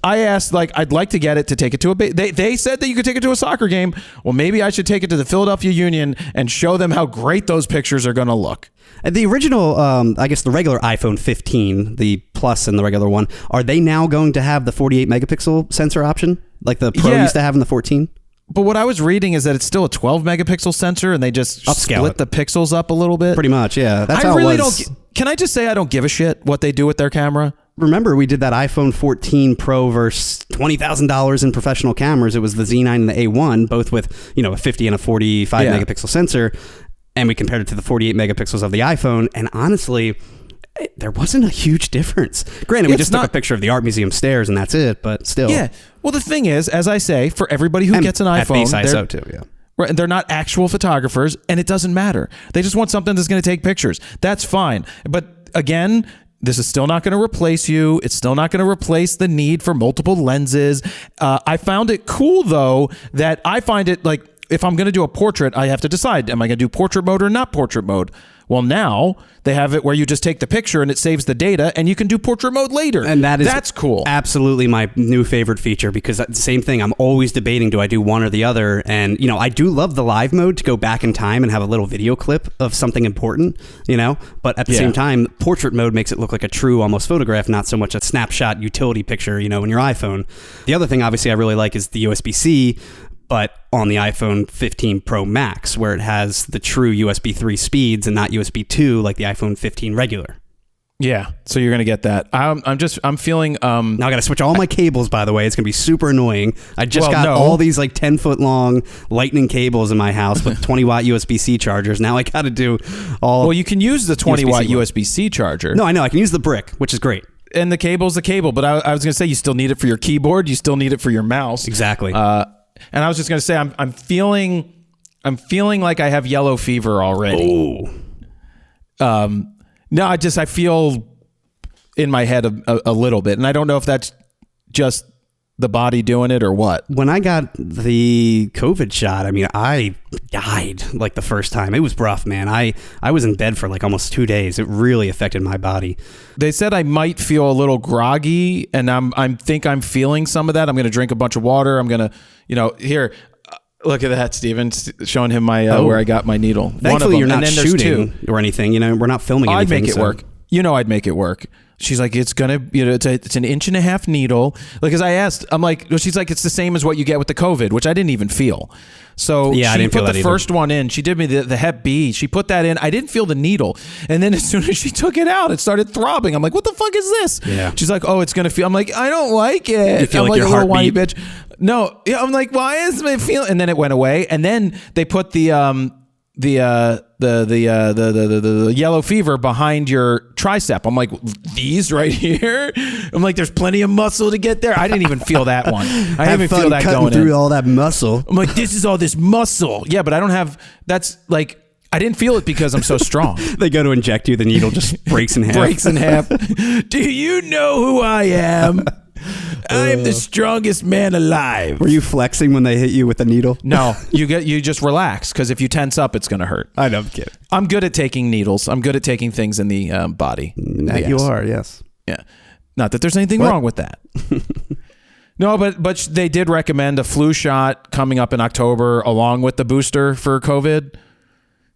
I asked, I'd like to get it to take it to a they said that you could take it to a soccer game. Well, maybe I should take it to the Philadelphia Union and show them how great those pictures are going to look. The original, I guess the regular iPhone 15, the Plus and the regular one, are they now going to have the 48 megapixel sensor option like the Pro used to have in the 14? But what I was reading is that it's still a 12 megapixel sensor and they just split the pixels up a little bit. Pretty much, yeah. That's how it was. Can I just say I don't give a shit what they do with their camera? Remember, we did that iPhone 14 Pro versus $20,000 in professional cameras. It was the Z9 and the A1, both with, a 50 and a 45 megapixel sensor. And we compared it to the 48 megapixels of the iPhone. And honestly, there wasn't a huge difference. Granted, we just took a picture of the art museum stairs and that's it, but still. Yeah. Well, the thing is, as I say, for everybody who gets an iPhone, at base ISO too, yeah. Right, they're not actual photographers, and it doesn't matter. They just want something that's going to take pictures. That's fine. But again, this is still not going to replace you. It's still not going to replace the need for multiple lenses. I found it cool, though, that I find it like if I'm going to do a portrait, I have to decide, am I going to do portrait mode or not portrait mode? Well, now they have it where you just take the picture and it saves the data and you can do portrait mode later. And that's cool. Absolutely my new favorite feature, because the same thing. I'm always debating, do I do one or the other? And, I do love the live mode to go back in time and have a little video clip of something important, but at the same time, portrait mode makes it look like a true almost photograph, not so much a snapshot utility picture, in your iPhone. The other thing, obviously, I really like is the USB-C, but on the iPhone 15 Pro Max, where it has the true USB 3 speeds and not USB 2 like the iPhone 15 regular. Yeah, so you're gonna get that. I'm feeling. Now I got to switch all my cables. By the way, it's gonna be super annoying. I just got all these like 10-foot long Lightning cables in my house with 20-watt USB-C chargers. Now I got to do all. Well, you can use the 20-watt USB-C charger. No, I know I can use the brick, which is great. And the cable's the cable, but I was gonna say you still need it for your keyboard. You still need it for your mouse. Exactly. And I was just gonna say I'm feeling like I have yellow fever already. Oh. No, I feel in my head a little bit, and I don't know if that's just the body doing it or what. When I got the COVID shot, I died like the first time. It was rough, man. I was in bed for like almost 2 days. It really affected my body. They said I might feel a little groggy, and I'm feeling some of that. I'm going to drink a bunch of water. I'm going to, here. Look at that, Steven, showing him my where I got my needle. Thankfully, you're not shooting or anything. We're not filming anything. I'd make it work. I'd make it work. She's like, it's gonna, it's an 1.5 inch needle. Like, as I asked, I'm like, she's like, it's the same as what you get with the COVID, which I didn't even feel. So yeah, she put the first one in. She did me the Hep B. She put that in. I didn't feel the needle, and then as soon as she took it out, it started throbbing. I'm like, what the fuck is this? Yeah. She's like, oh, it's gonna feel. I'm like, I don't like it. You feel I'm like your a little whiny heartbeat? bitch. No, yeah, I'm like, why is it feel? And then it went away, and then they put the yellow fever behind your tricep. I'm like, these right here? I'm like, there's plenty of muscle to get there. I didn't even feel that one. I didn't even feel that going through in. all that muscle. I'm like, this is all this muscle. Yeah, but I don't have, that's like, I didn't feel it because I'm so strong. They go to inject you, the needle just breaks in half. Breaks in half. Do you know who I am? I am the strongest man alive. Were you flexing when they hit you with the needle? No, you just relax, because if you tense up, it's going to hurt. I know, I'm kidding. I'm good at taking needles. I'm good at taking things in the body. You are, yes. Yeah. Not that there's anything wrong with that. No, but they did recommend a flu shot coming up in October along with the booster for COVID.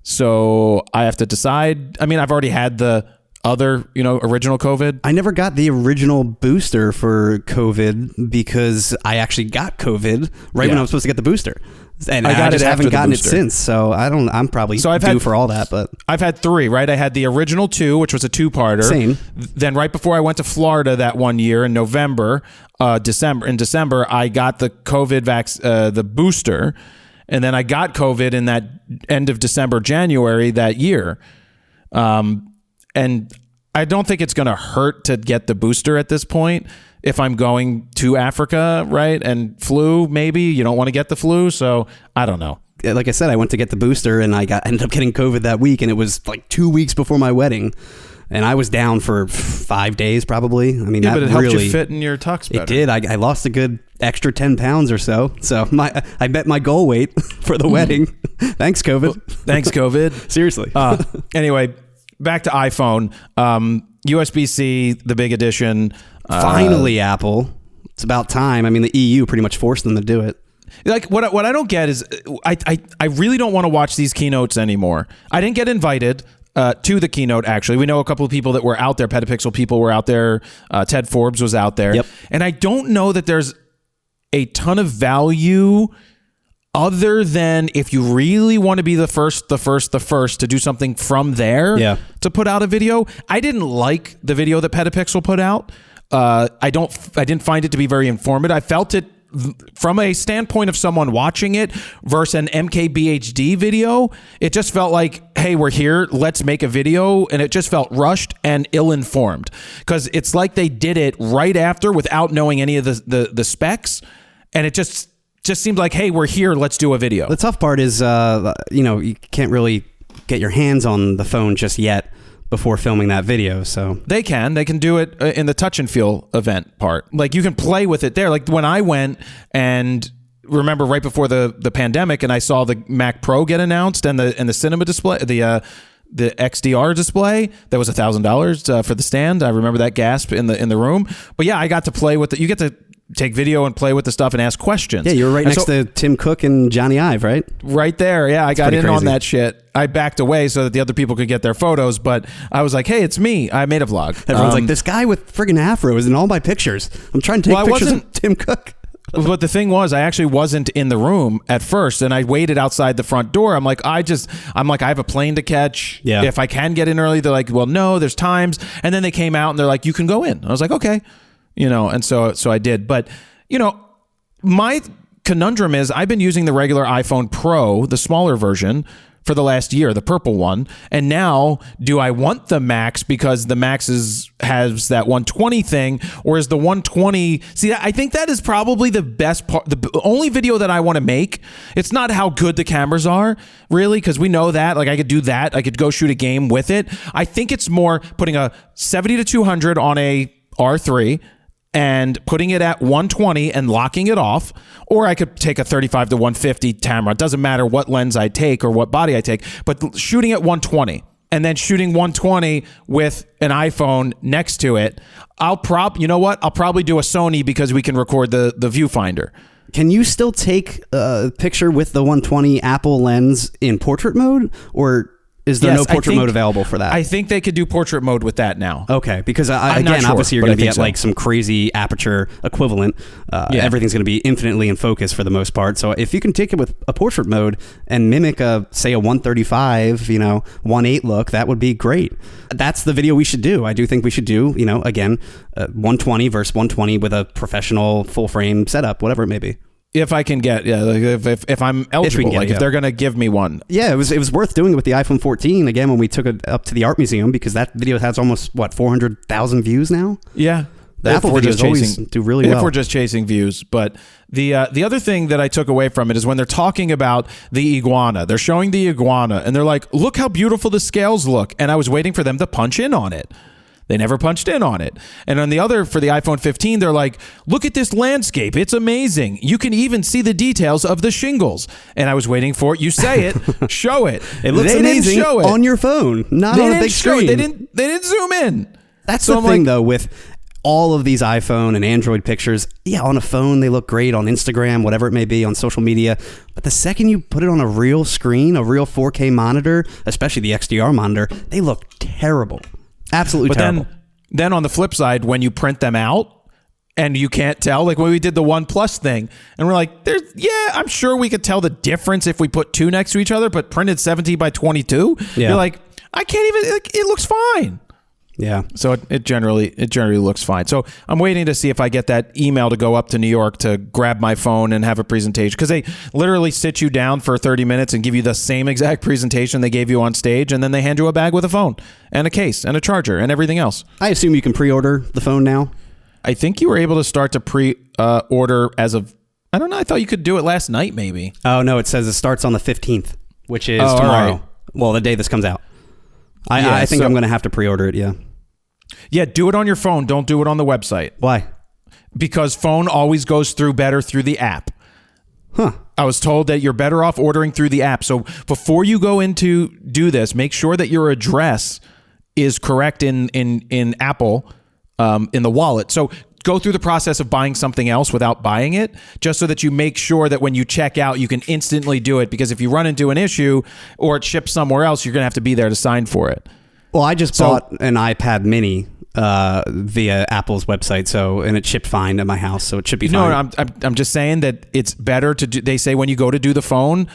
So I have to decide. I mean, I've already had the other, original COVID. I never got the original booster for COVID because I actually got COVID when I was supposed to get the booster. And I just haven't gotten it since. So I'm probably due for all that, but I've had 3, right? I had the original 2, which was a 2-parter. Same. Then right before I went to Florida that one year in December, I got the COVID the booster. And then I got COVID in that end of December, January that year. And I don't think it's going to hurt to get the booster at this point if I'm going to Africa, right? And flu, maybe. You don't want to get the flu, so I don't know. Like I said, I went to get the booster, and I ended up getting COVID that week, and it was like 2 weeks before my wedding. And I was down for 5 days, probably. I mean, but it helped really, you fit in your tux better. It did. I lost a good extra 10 pounds or so. So I met my goal weight for the wedding. Thanks, COVID. Well, thanks, COVID. Seriously. Anyway, back to iPhone. USB-C, the big addition. Finally, Apple. It's about time. I mean, the EU pretty much forced them to do it. Like, what I don't get is I really don't want to watch these keynotes anymore. I didn't get invited to the keynote, actually. We know a couple of people that were out there. Petapixel people were out there. Ted Forbes was out there. Yep. And I don't know that there's a ton of value other than if you really want to be the first to do something from there to put out a video. I didn't like the video that Petapixel put out. I didn't find it to be very informative. I felt it from a standpoint of someone watching it versus an MKBHD video. It just felt like, hey, we're here, let's make a video. And it just felt rushed and ill-informed because it's like they did it right after without knowing any of the specs. And it just seemed like, hey, we're here, let's do a video. The tough part is, you can't really get your hands on the phone just yet before filming that video. So they can do it in the touch and feel event part. Like you can play with it there. Like when I went and remember right before the pandemic and I saw the Mac Pro get announced and the cinema display, the XDR display that was $1,000 for the stand. I remember that gasp in the room. But yeah, I got to play with you get to take video and play with the stuff and ask questions. Yeah, you were right next to Tim Cook and Johnny Ive, right? Right there. Yeah, I got in on that shit. I backed away so that the other people could get their photos, but I was like, hey, it's me. I made a vlog. Everyone's like, this guy with friggin' afro is in all my pictures. I'm trying to take pictures of Tim Cook. But the thing was, I actually wasn't in the room at first, and I waited outside the front door. I'm like, I have a plane to catch. Yeah. If I can get in early, they're like, well, no, there's times. And then they came out and they're like, you can go in. I was like, okay, and so I did. But my conundrum is I've been using the regular iPhone Pro, the smaller version, for the last year, the purple one. And now, do I want the Max because the Max has that 120 thing, or is the 120... See, I think that is probably the best part, the only video that I want to make. It's not how good the cameras are, really, because we know that. Like, I could do that. I could go shoot a game with it. I think it's more putting a 70 to 200 on a R3 and putting it at 120 and locking it off, or I could take a 35 to 150 camera. It doesn't matter what lens I take or what body I take, but shooting at 120 and then shooting 120 with an iPhone next to it. I'll probably do a Sony because we can record the viewfinder. Can you still take a picture with the 120 Apple lens in portrait mode, or is there no portrait mode available for that? I think they could do portrait mode with that now. Okay, because obviously you're going to be at like some crazy aperture equivalent. Everything's going to be infinitely in focus for the most part. So if you can take it with a portrait mode and mimic a 135, 1.8 look, that would be great. That's the video we should do. I do think we should do, 120 versus 120 with a professional full frame setup, whatever it may be. If I can get, if I'm eligible, if they're going to give me one. Yeah, it was worth doing it with the iPhone 14, again, when we took it up to the art museum, because that video has almost, 400,000 views now? Yeah. The Apple videos always do really well. If we're just chasing views. But the other thing that I took away from it is when they're talking about the iguana. They're showing the iguana, and they're like, look how beautiful the scales look. And I was waiting for them to punch in on it. They never punched in on it. And on the other, for the iPhone 15, they're like, look at this landscape. It's amazing. You can even see the details of the shingles. And I was waiting for it. You say it. Show it. It looks amazing on your phone, not on a big screen. They didn't zoom in. That's the thing, though, with all of these iPhone and Android pictures. Yeah, on a phone, they look great. On Instagram, whatever it may be, on social media. But the second you put it on a real screen, a real 4K monitor, especially the XDR monitor, they look terrible. Absolutely terrible. Then on the flip side, when you print them out and you can't tell, like when we did the OnePlus thing, and we're like, I'm sure we could tell the difference if we put two next to each other, but printed 70 by 22, you're like, I can't even, it looks fine. Yeah. So it generally looks fine. So I'm waiting to see if I get that email to go up to New York to grab my phone and have a presentation, because they literally sit you down for 30 minutes and give you the same exact presentation they gave you on stage, and then they hand you a bag with a phone and a case and a charger and everything else. I assume you can pre-order the phone now? I think you were able to start to pre-order as of, I don't know, I thought you could do it last night maybe. Oh, no, it says it starts on the 15th, which is tomorrow. Right. Well, the day this comes out. I think I'm going to have to pre-order it, yeah. Yeah, do it on your phone. Don't do it on the website. Why? Because phone always goes through better through the app. Huh. I was told that you're better off ordering through the app. So before you go in to do this, make sure that your address is correct in Apple, in the wallet. So go through the process of buying something else without buying it, just so that you make sure that when you check out, you can instantly do it. Because if you run into an issue or it ships somewhere else, you're going to have to be there to sign for it. Well, I just bought an iPad mini via Apple's website, and it shipped fine at my house, so it should be fine. No, I'm just saying that it's better to do. They say when you go to do the phone,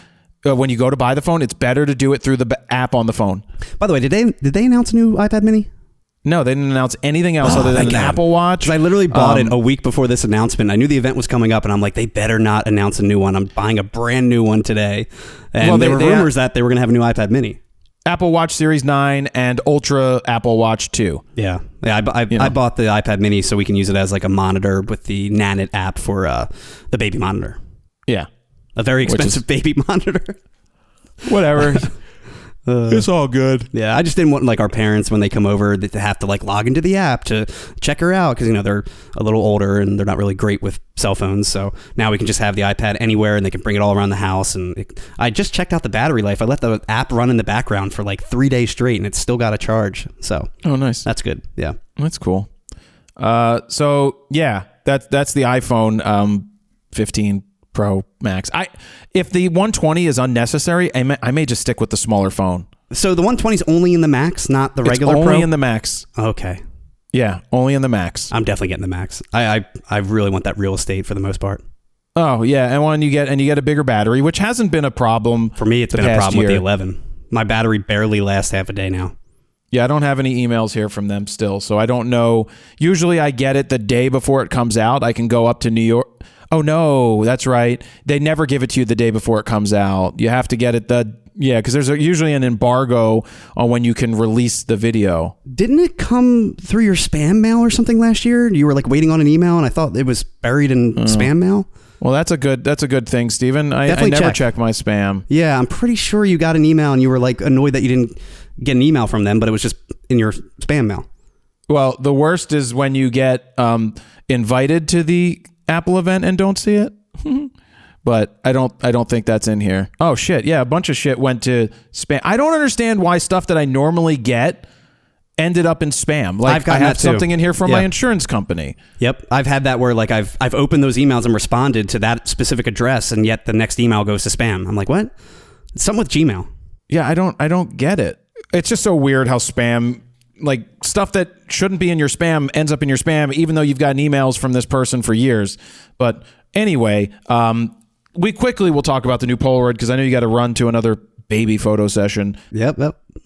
when you go to buy the phone, it's better to do it through the app on the phone. By the way, did they announce a new iPad mini? No, they didn't announce anything else other than an Apple Watch. I literally bought it a week before this announcement. I knew the event was coming up, and I'm like, they better not announce a new one. I'm buying a brand new one today. And there were rumors that they were going to have a new iPad mini. Apple Watch Series 9 and Ultra Apple Watch 2. Yeah. I bought the iPad mini so we can use it as like a monitor with the Nanit app for the baby monitor. Yeah. A very expensive baby monitor. Whatever. It's all good. Yeah, I just didn't want like our parents when they come over to have to like log into the app to check her out because they're a little older and they're not really great with cell phones. So now we can just have the iPad anywhere and they can bring it all around the house. And I just checked out the battery life. I let the app run in the background for like 3 days straight and it's still got a charge. So nice. That's good. Yeah, that's cool. So yeah, that's the iPhone 15 Pro Max. If the 120 is unnecessary, I may just stick with the smaller phone. So the 120 is only in the Max, not the regular Pro? Only in the Max. Okay. Yeah, only in the Max. I'm definitely getting the Max. I really want that real estate for the most part. Oh yeah, and you get a bigger battery, which hasn't been a problem for me. It's been a problem with the 11. My battery barely lasts half a day now. Yeah, I don't have any emails here from them still, so I don't know. Usually I get it the day before it comes out. I can go up to New York. Oh, no, that's right. They never give it to you the day before it comes out. You have to get it because there's usually an embargo on when you can release the video. Didn't it come through your spam mail or something last year? You were like waiting on an email, and I thought it was buried in spam mail. Well, that's a good thing, Steven. I never check my spam. Yeah, I'm pretty sure you got an email, and you were like annoyed that you didn't get an email from them, but it was just in your spam mail. Well, the worst is when you get invited to the Apple event and don't see it. But I don't think that's in here. Oh shit, yeah, a bunch of shit went to spam. I don't understand why stuff that I normally get ended up in spam. Like I have something in here from my insurance company. Yep, I've had that where like I've opened those emails and responded to that specific address, and yet the next email goes to spam. I'm like, what? It's something with Gmail. Yeah, I don't get it. It's just so weird how spam, like stuff that shouldn't be in your spam ends up in your spam, even though you've gotten emails from this person for years. But anyway, we quickly will talk about the new Polaroid because I know you got to run to another baby photo session. Yep.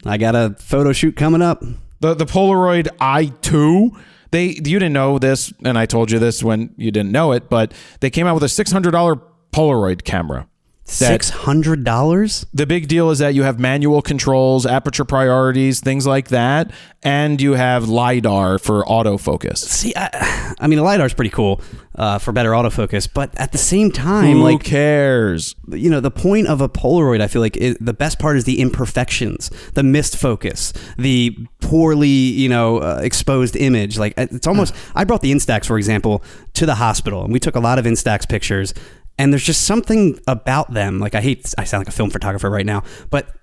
I got a photo shoot coming up. The Polaroid i2, you didn't know this, and I told you this when you didn't know it, but they came out with a $600 Polaroid camera. $600? The big deal is that you have manual controls, aperture priorities, things like that, and you have LiDAR for autofocus. See, I mean, the LiDAR is pretty cool for better autofocus, but at the same time, who cares? The point of a Polaroid, I feel like the best part is the imperfections, the missed focus, the poorly, exposed image. Like it's almost. I brought the Instax, for example, to the hospital, and we took a lot of Instax pictures. And there's just something about them. Like I sound like a film photographer right now, but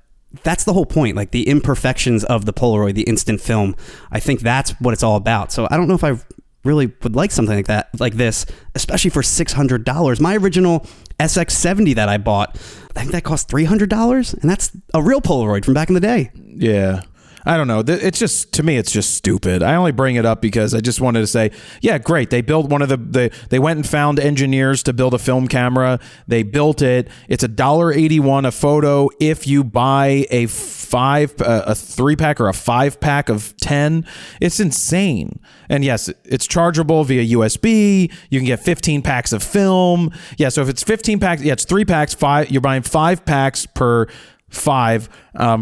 that's the whole point. Like the imperfections of the Polaroid, the instant film. I think that's what it's all about. So I don't know if I really would like something like that, like this, especially for $600. My original SX70 that I bought, I think that cost $300, and that's a real Polaroid from back in the day. Yeah. I don't know. It's just, to me, it's just stupid. I only bring it up because I just wanted to say, yeah, great. They built they went and found engineers to build a film camera. They built it. It's $1.81 a photo if you buy a 3-pack or a 5-pack of 10. It's insane. And yes, it's chargeable via USB. You can get 15 packs of film. Yeah, so if it's 15 packs, it's 3 packs, 5. You're buying 5 packs per 5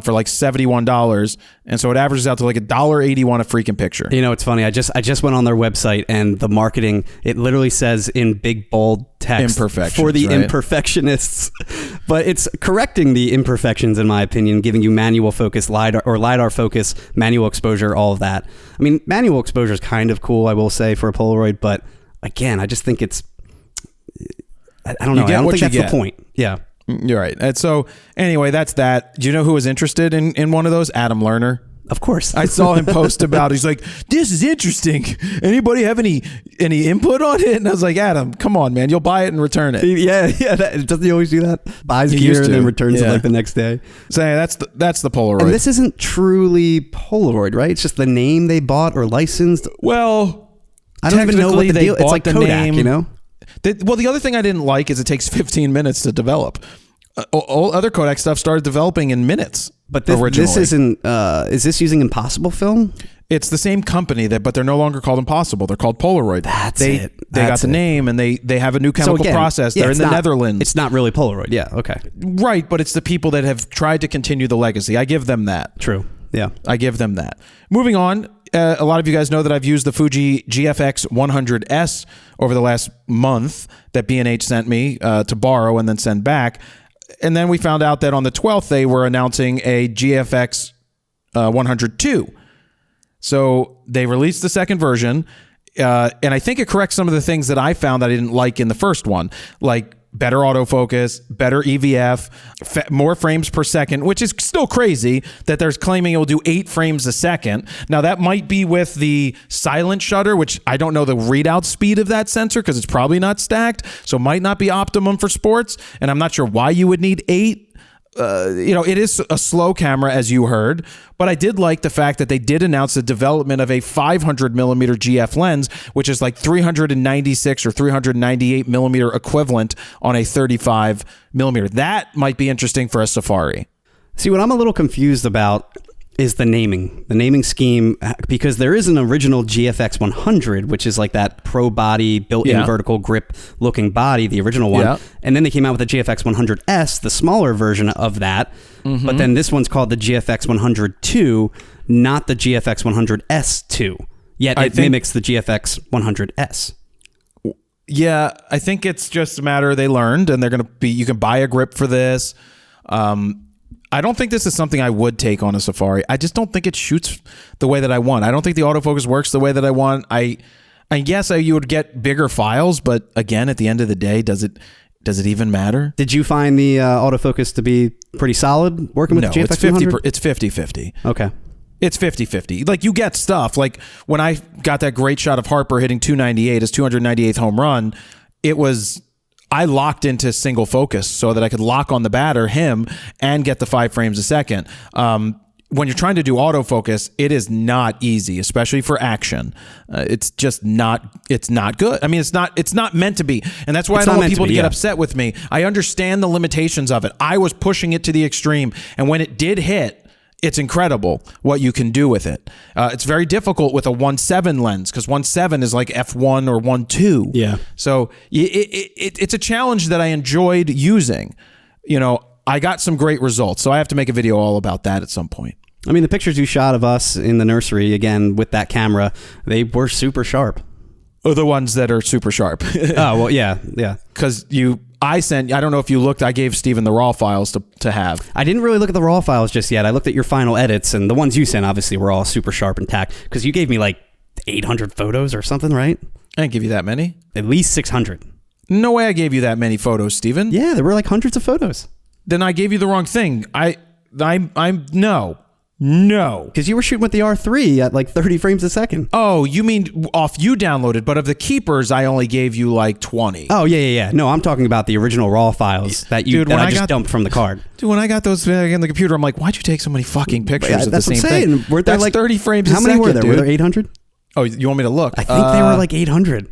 for like $71, and so it averages out to like $1.81 a freaking picture. It's funny. I just went on their website, and the marketing, it literally says in big bold text for the imperfectionists, but it's correcting the imperfections in my opinion, giving you manual focus, LiDAR focus, manual exposure, all of that. I mean, manual exposure is kind of cool, I will say, for a Polaroid, but again, I just think it's, I don't know. I don't think that's the point. Yeah. You're right. And so anyway, that's that. Do you know who was interested in one of those? Adam Lerner. Of course. I saw him post about it. He's like, this is interesting. Anybody have any input on it? And I was like, Adam, come on, man. You'll buy it and return it. Yeah. Doesn't he always do that? Buys gear and then returns it like the next day. So yeah, that's the Polaroid. And this isn't truly Polaroid, right? It's just the name they bought or licensed. Well, I don't even know what the deal. It's like Kodak, name. The other thing I didn't like is it takes 15 minutes to develop. All other Kodak stuff started developing in minutes. But this isn't. Is this using Impossible film? It's the same company but they're no longer called Impossible. They're called Polaroid. They got the name, and they have a new chemical process. They're in the Netherlands. It's not really Polaroid. Yeah. Okay. Right, but it's the people that have tried to continue the legacy. I give them that. True. Yeah. I give them that. Moving on. A lot of you guys know that I've used the Fuji GFX 100S over the last month that B&H sent me to borrow and then send back. And then we found out that on the 12th, they were announcing a GFX 102. So they released the second version, and I think it corrects some of the things that I found that I didn't like in the first one, like better autofocus, better EVF, more frames per second, which is still crazy that they're claiming it will do 8 frames a second. Now, that might be with the silent shutter, which I don't know the readout speed of that sensor because it's probably not stacked, so it might not be optimum for sports, and I'm not sure why you would need 8. It is a slow camera, as you heard, but I did like the fact that they did announce the development of a 500 millimeter GF lens, which is like 396 or 398 millimeter equivalent on a 35 millimeter. That might be interesting for a Safari. See, what I'm a little confused about is the naming scheme, because there is an original GFX 100, which is like that pro body built-in vertical grip looking body, the original one. And then they came out with the GFX 100S, the smaller version of that. But then this one's called the GFX 102, not the GFX 100S2. Yet it mimics the GFX 100S. Yeah, I think it's just a matter they learned, and they're going to be, you can buy a grip for this. I don't think this is something I would take on a Safari. I just don't think it shoots the way that I want. I don't think the autofocus works the way that I want. I guess you would get bigger files, but again, at the end of the day, does it even matter? Did you find the autofocus to be pretty solid working with the GFX 100? It's 50-50. Okay. It's 50-50. Like, you get stuff. Like, when I got that great shot of Harper hitting 298, his 298th home run, I locked into single focus so that I could lock on the batter, him, and get the 5 frames a second. When you're trying to do autofocus, it is not easy, especially for action. It's just not. It's not good. I mean, it's not meant to be, and that's why I don't want people to get upset with me. I understand the limitations of it. I was pushing it to the extreme, and when it did hit, it's incredible what you can do with it. It's very difficult with a 1.7 lens because 1.7 is like f1 or 1.2. Yeah. So it's a challenge that I enjoyed using. I got some great results, so I have to make a video all about that at some point. I mean, the pictures you shot of us in the nursery, again, with that camera, they were super sharp. Oh, the ones that are super sharp. Oh, well, yeah. Because I don't know if you looked, I gave Steven the RAW files to have. I didn't really look at the RAW files just yet. I looked at your final edits, and the ones you sent obviously were all super sharp and tacked, because you gave me like 800 photos or something, right? I didn't give you that many. At least 600. No way I gave you that many photos, Steven. Yeah, there were like hundreds of photos. Then I gave you the wrong thing. No. Because you were shooting with the R3 at like 30 frames a second. Oh, you mean off you downloaded, but of the keepers, I only gave you like 20. Oh, yeah. No, I'm talking about the original RAW files that I just dumped from the card. Dude, when I got those in the computer, I'm like, why'd you take so many fucking pictures of the same thing? Weren't there like 30 frames a second, how many were there? Dude. Were there 800? Oh, you want me to look? I think they were like 800.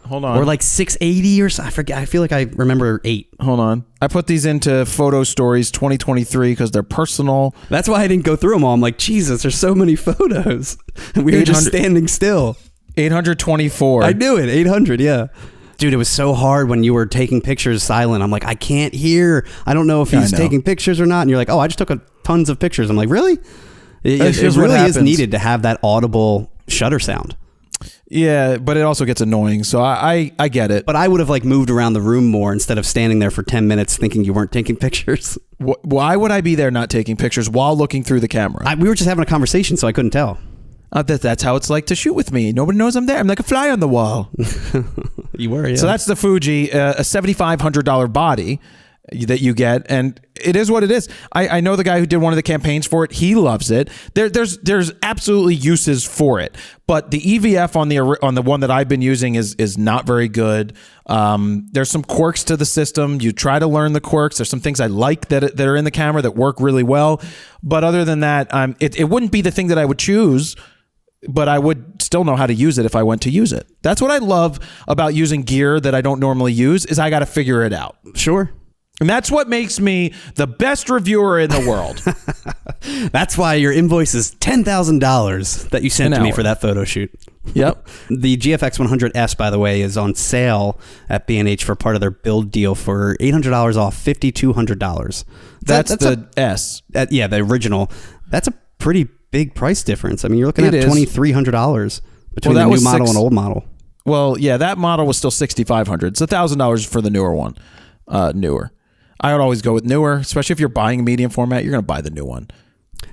Hold on. Or like 680 or so. I forget. I feel like I remember 8. Hold on. I put these into Photo Stories 2023 because they're personal. That's why I didn't go through them all. I'm like, Jesus, there's so many photos. And we were just standing still. 824. I knew it. 800, yeah. Dude, it was so hard when you were taking pictures silent. I'm like, I can't hear. I don't know if he's taking pictures or not. And you're like, oh, I just took tons of pictures. I'm like, really? It really is needed to have that audible shutter sound. Yeah, but it also gets annoying, so I get it. But I would have like moved around the room more instead of standing there for 10 minutes thinking you weren't taking pictures. Why would I be there not taking pictures while looking through the camera? We were just having a conversation, so I couldn't tell. That's how it's like to shoot with me. Nobody knows I'm there. I'm like a fly on the wall. You were, yeah. So that's the Fuji, a $7,500 body that you get, and it is what it is. I know the guy who did one of the campaigns for it. He loves it. There's absolutely uses for it, but the EVF on the one that I've been using is not very good. There's some quirks to the system. You try to learn the quirks. There's some things I like that are in the camera that work really well, but other than that, it wouldn't be the thing that I would choose, but I would still know how to use it if I went to use it. That's what I love about using gear that I don't normally use, is I got to figure it out. Sure. And that's what makes me the best reviewer in the world. That's why your invoice is $10,000 that you sent to me for that photo shoot. Yep. The GFX 100S, by the way, is on sale at B&H for part of their build deal for $800 off $5,200. That's the S. Yeah, the original. That's a pretty big price difference. I mean, you're looking at $2,300 between the new model and old model. Well, yeah, that model was still $6,500. It's $1,000 for the newer one. Newer. I would always go with newer, especially if you're buying a medium format. You're going to buy the new one.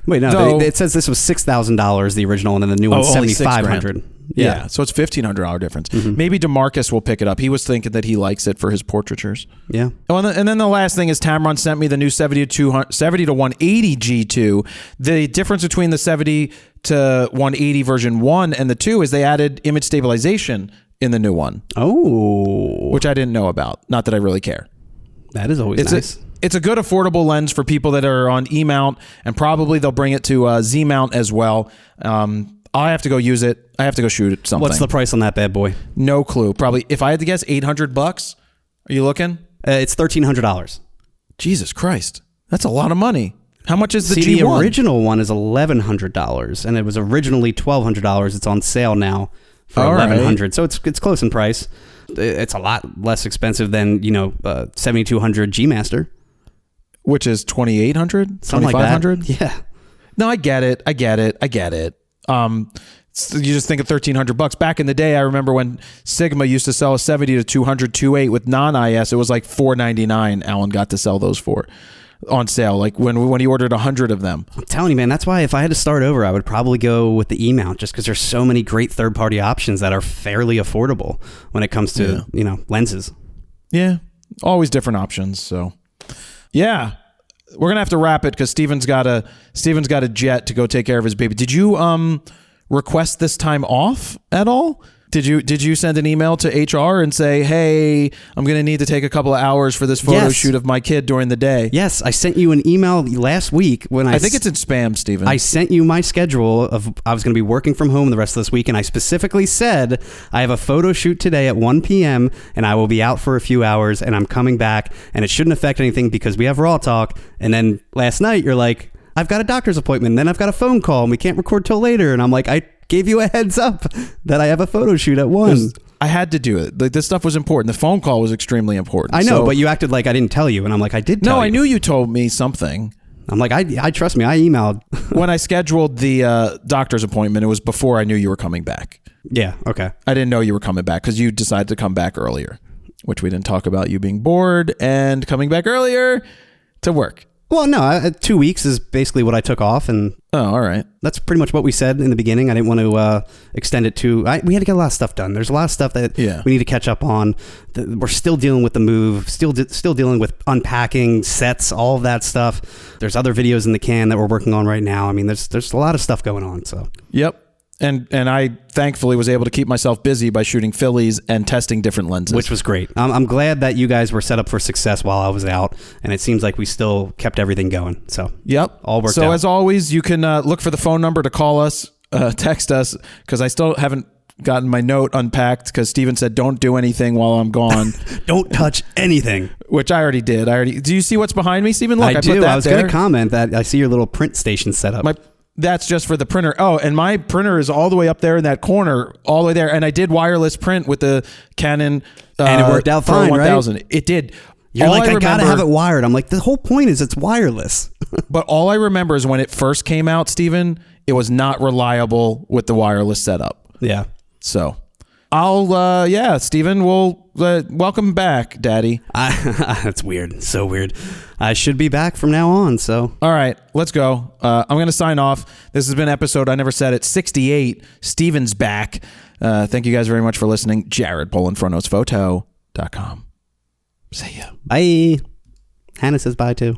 Wait, no, it says this was $6,000 the original, and then the new one's $7,500. Yeah, so it's $1,500 difference. Maybe DeMarcus will pick it up. He was thinking that he likes it for his portraitures. Yeah. Oh, and then the last thing is Tamron sent me the new 70 to 180 G2. The difference between the 70 to 180 version 1 and the 2 is they added image stabilization in the new one. Oh. Which I didn't know about. Not that I really care. That is always nice. It's a good affordable lens for people that are on E-mount, and probably they'll bring it to Z-mount as well. I have to go use it. I have to go shoot something. What's the price on that bad boy? No clue. Probably, if I had to guess, $800. Are you looking? It's $1,300. Jesus Christ, that's a lot of money. How much is the G1? The G1? original one is $1,100, and it was originally $1,200. It's on sale now for $1,100. Right. So it's close in price. It's a lot less expensive than 7200 G Master, which is 2,800, something 2,500. Like yeah. No, I get it. You just think of $1,300 back in the day. I remember when Sigma used to sell a 70 to 200 2.8 with non-IS. It was like $499. Alan got to sell those for on sale, like when he ordered 100 of them. I'm telling you, man, that's why if I had to start over, I would probably go with the E-mount, just because there's so many great third-party options that are fairly affordable when it comes to lenses. Yeah, always different options. So, yeah. We're gonna have to wrap it because Steven's got a jet to go take care of his baby. Did you request this time off at all? Did you send an email to HR and say, hey, I'm gonna need to take a couple of hours for this photo shoot of my kid during the day? Yes, I sent you an email last week when I think it's in spam, Steven. I sent you my schedule of I was gonna be working from home the rest of this week, and I specifically said I have a photo shoot today at 1 p.m. and I will be out for a few hours and I'm coming back, and it shouldn't affect anything because we have RAWtalk. And then last night you're like, I've got a doctor's appointment, and then I've got a phone call and we can't record till later, and I'm like, I gave you a heads up that I have a photo shoot at 1. I had to do it. Like, this stuff was important. The phone call was extremely important. I know, but you acted like I didn't tell you, and I'm like, I did tell you. No, I knew you told me something. I'm like, I trust me. I emailed. When I scheduled the doctor's appointment, it was before I knew you were coming back. Yeah, okay. I didn't know you were coming back because you decided to come back earlier, which we didn't talk about, you being bored and coming back earlier to work. Well, no, 2 weeks is basically what I took off, and all right. That's pretty much what we said in the beginning. I didn't want to extend it too. We had to get a lot of stuff done. There's a lot of stuff that we need to catch up on. We're still dealing with the move, still dealing with unpacking sets, all of that stuff. There's other videos in the can that we're working on right now. I mean, there's a lot of stuff going on. So yep. And I thankfully was able to keep myself busy by shooting Phillies and testing different lenses. Which was great. I'm glad that you guys were set up for success while I was out, and it seems like we still kept everything going. So yep. All worked out. So as always, you can look for the phone number to call us, text us, because I still haven't gotten my note unpacked because Steven said don't do anything while I'm gone. Don't touch anything. Which I already did. Do you see what's behind me, Steven? Look, I do. Put that I was going to comment that I see your little print station set up. That's just for the printer. Oh, and my printer is all the way up there in that corner, all the way there. And I did wireless print with the Canon. And it worked out fine, 1000. Right? It did. You're all like, I got to have it wired. I'm like, the whole point is it's wireless. But all I remember is when it first came out, Steven, it was not reliable with the wireless setup. Yeah. So Steven, we'll welcome back, Daddy. That's weird. So weird. I should be back from now on. So all right, let's go. I'm going to sign off. This has been episode, I never said it, 68. Steven's back. Thank you guys very much for listening. Jared Polin, frontnosephoto.com. See ya. Bye. Hannah says bye too.